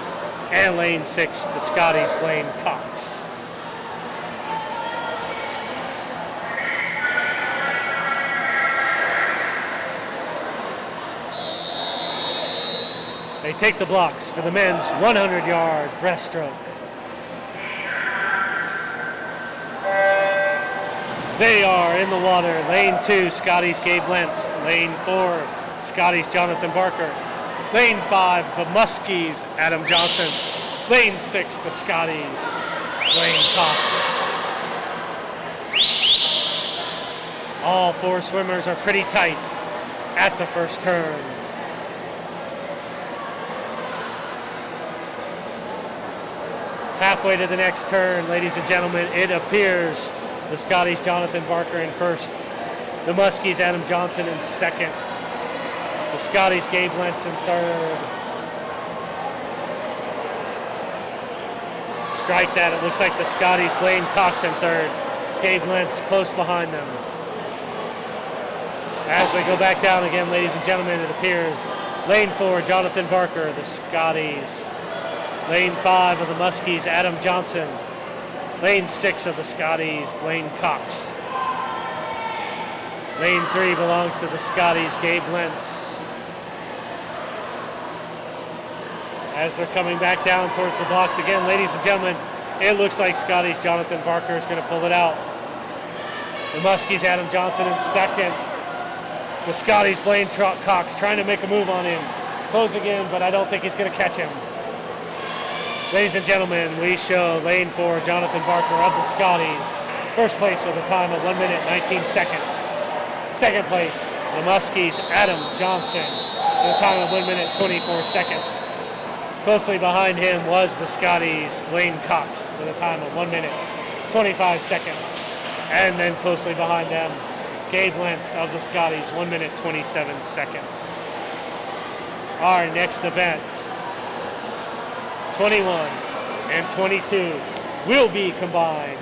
And lane 6, the Scotties, Blaine Cox. They take the blocks for the men's 100-yard breaststroke. They are in the water. Lane 2, Scotties, Gabe Lentz. Lane 4, Scotties, Jonathan Barker. Lane 5, the Muskies, Adam Johnson. Lane 6, the Scotties, Blaine Cox. All 4 swimmers are pretty tight at the first turn. Halfway to the next turn, ladies and gentlemen, it appears the Scotties Jonathan Barker in first, the Muskies Adam Johnson in second, the Scotties Gabe Lentz in third. Strike that, it looks like the Scotties Blaine Cox in third, Gabe Lentz close behind them. As they go back down again, ladies and gentlemen, it appears lane 4, Jonathan Barker, the Scotties. Lane 5 of the Muskies, Adam Johnson. Lane 6 of the Scotties, Blaine Cox. Lane 3 belongs to the Scotties, Gabe Lentz. As they're coming back down towards the blocks again, ladies and gentlemen, it looks like Scotties Jonathan Barker is going to pull it out. The Muskies, Adam Johnson in second. The Scotties, Blaine Cox, trying to make a move on him. Closing in, but I don't think he's going to catch him. Ladies and gentlemen, we show lane 4, Jonathan Barker of the Scotties. First place with a time of 1 minute 19 seconds. Second place, the Muskies, Adam Johnson, with a time of 1 minute 24 seconds. Closely behind him was the Scotties, Blaine Cox, with a time of 1 minute 25 seconds. And then closely behind them, Gabe Lentz of the Scotties, 1 minute 27 seconds. Our next event, 21 and 22, will be combined.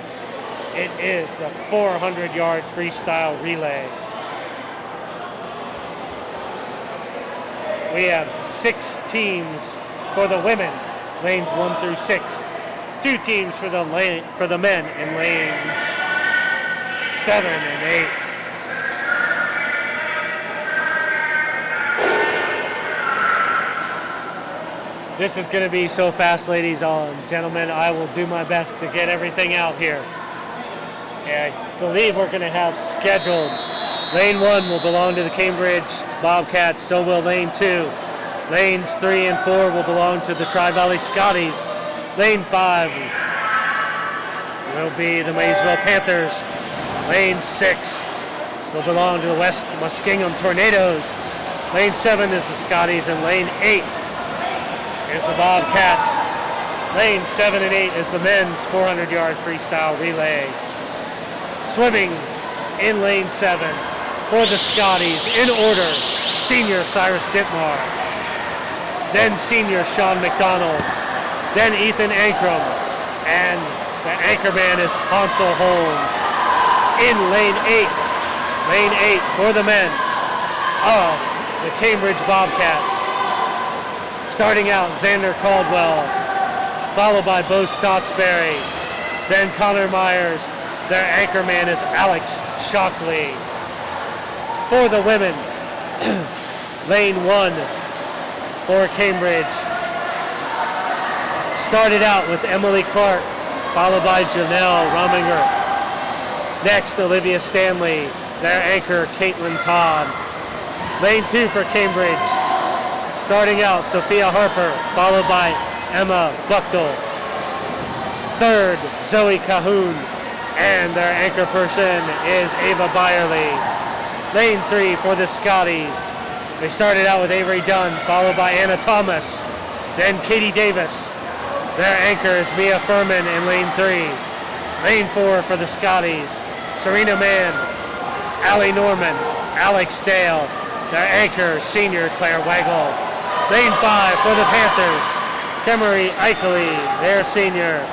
It is the 400-yard freestyle relay. We have 6 teams for the women, lanes 1 through 6. 2 teams for the men in lanes 7 and 8. This is going to be so fast, ladies and gentlemen. I will do my best to get everything out here. And I believe we're going to have scheduled. Lane 1 will belong to the Cambridge Bobcats, so will Lane 2. Lanes 3 and 4 will belong to the Tri-Valley Scotties. Lane 5 will be the Maysville Panthers. Lane 6 will belong to the West Muskingum Tornadoes. Lane 7 is the Scotties, and Lane 8 is the Bobcats. Lane 7 and 8 is the men's 400-yard freestyle relay. Swimming in lane 7 for the Scotties, in order, senior Cyrus Dittmar, then senior Sean McDonald, then Ethan Ankrum, and the anchorman is Hansel Holmes. In lane 8 for the men of the Cambridge Bobcats. Starting out, Xander Caldwell, followed by Bo Stottsberry, then Connor Myers. Their anchorman is Alex Shockley. For the women, lane 1 for Cambridge. Started out with Emily Clark, followed by Janelle Rominger. Next, Olivia Stanley, their anchor, Caitlin Todd. Lane 2 for Cambridge. Starting out, Sophia Harper, followed by Emma Buchtel. Third, Zoe Cahoon, and their anchor person is Ava Byerly. Lane 3 for the Scotties. They started out with Avery Dunn, followed by Anna Thomas, then Katie Davis. Their anchor is Mia Furman in lane 3. Lane 4 for the Scotties, Serena Mann, Allie Norman, Alex Dale. Their anchor, senior Claire Wagle. Lane 5 for the Panthers, Kemery Eichley, their senior.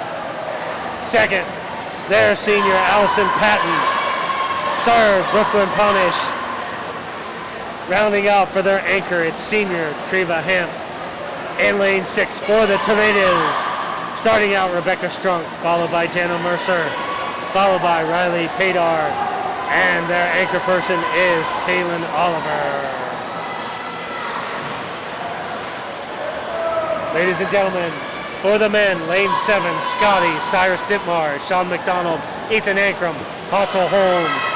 Second, their senior Allison Patton. Third, Brooklyn Ponish. Rounding out for their anchor, it's senior Treva Hemp. In lane 6 for the Tornadoes. Starting out, Rebecca Strunk, followed by Jana Mercer, followed by Riley Padar, and their anchor person is Kaylin Oliver. Ladies and gentlemen, for the men, lane 7, Scotty, Cyrus Dittmar, Sean McDonald, Ethan Ankrum, Hansel Holmes.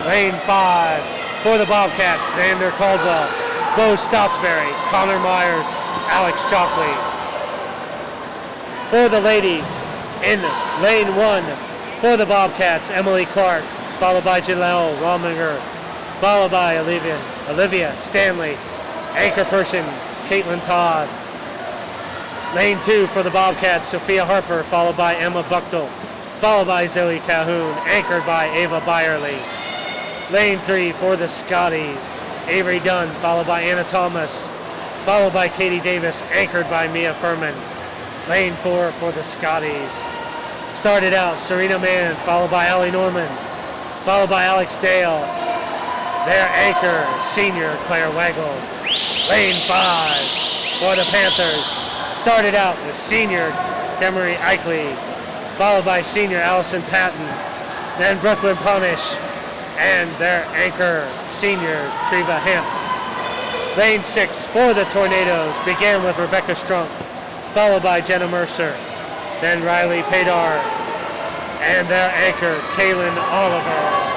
Lane 5, for the Bobcats, Xander Caldwell, Bo Stottsberry, Connor Myers, Alex Shockley. For the ladies, in lane 1, for the Bobcats, Emily Clark, followed by Janelle Rominger, followed by Olivia Stanley, anchor person, Caitlin Todd. Lane 2 for the Bobcats, Sophia Harper, followed by Emma Buchtel, followed by Zoe Calhoun, anchored by Ava Byerly. Lane 3 for the Scotties, Avery Dunn, followed by Anna Thomas, followed by Katie Davis, anchored by Mia Furman. Lane 4 for the Scotties. Started out Serena Mann, followed by Allie Norman, followed by Alex Dale. Their anchor, senior Claire Waggle. Lane 5 for the Panthers. Started out with senior Demery Eichley, followed by senior Allison Patton, then Brooklyn Punish, and their anchor, senior Treva Hemp. Lane 6 for the Tornadoes began with Rebecca Strunk, followed by Jenna Mercer, then Riley Padar, and their anchor, Kaylin Oliver.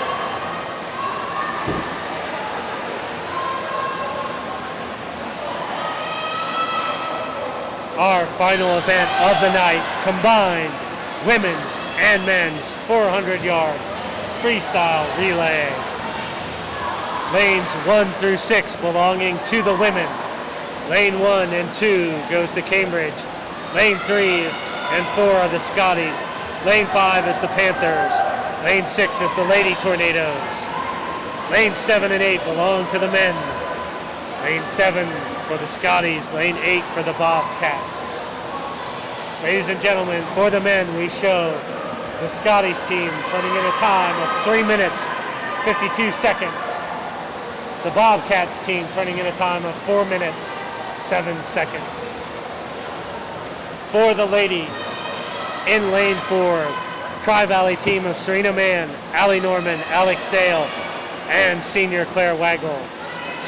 Our final event of the night, combined women's and men's 400-yard freestyle relay. Lanes 1 through 6 belonging to the women. Lane 1 and 2 goes to Cambridge. Lane 3 and 4 are the Scotties. Lane 5 is the Panthers. Lane 6 is the Lady Tornadoes. Lane 7 and 8 belong to the men. Lane 7 for the Scotties. Lane 8 for the Bobcats. Ladies and gentlemen, for the men, we show the Scotties team turning in a time of 3 minutes, 52 seconds. The Bobcats team turning in a time of 4 minutes, 7 seconds. For the ladies, in lane 4, Tri-Valley team of Serena Mann, Allie Norman, Alex Dale, and senior Claire Waggle.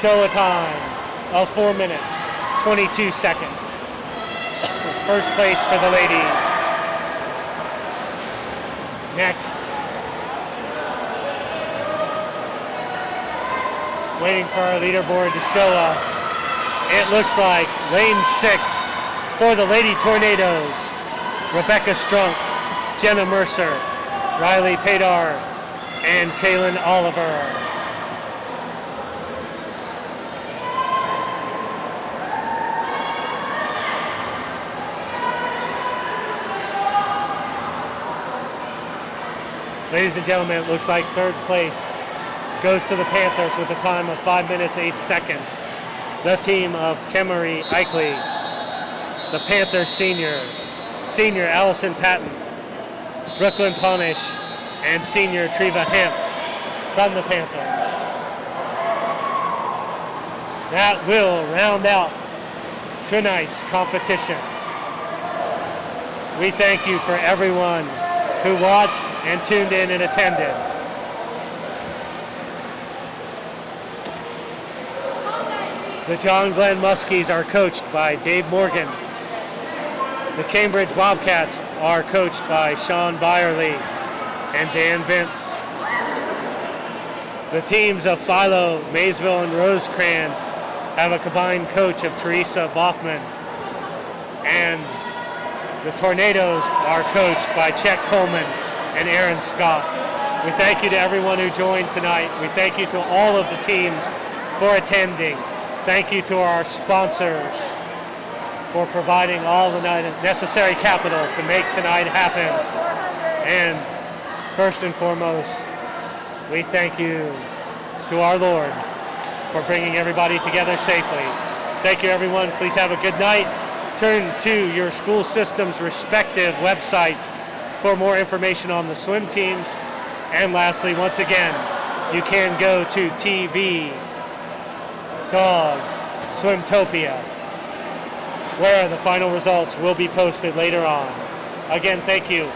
Show a time of 4 minutes, 22 seconds. First place for the ladies. Next, waiting for our leaderboard to show us, it looks like lane 6 for the Lady Tornadoes, Rebecca Strunk, Jenna Mercer, Riley Padar, and Kaylin Oliver. Ladies and gentlemen, it looks like third place goes to the Panthers with a time of 5 minutes, 8 seconds. The team of Kemery Eichley, the Panthers senior Allison Patton, Brooklyn Punish, and senior Treva Hemp from the Panthers. That will round out tonight's competition. We thank you for everyone who watched and tuned in and attended. The John Glenn Muskies are coached by Dave Morgan. The Cambridge Bobcats are coached by Sean Byerly and Dan Vince. The teams of Philo, Maysville, and Rosecrans have a combined coach of Teresa Bachman. And the Tornadoes are coached by Chet Coleman and Aaron Scott. We thank you to everyone who joined tonight. We thank you to all of the teams for attending. Thank you to our sponsors for providing all the necessary capital to make tonight happen. And first and foremost, we thank you to our Lord for bringing everybody together safely. Thank you, everyone. Please have a good night. Turn to your school system's respective websites for more information on the swim teams. And lastly, once again, you can go to TV, Dawgs, Swimtopia, where the final results will be posted later on. Again, thank you.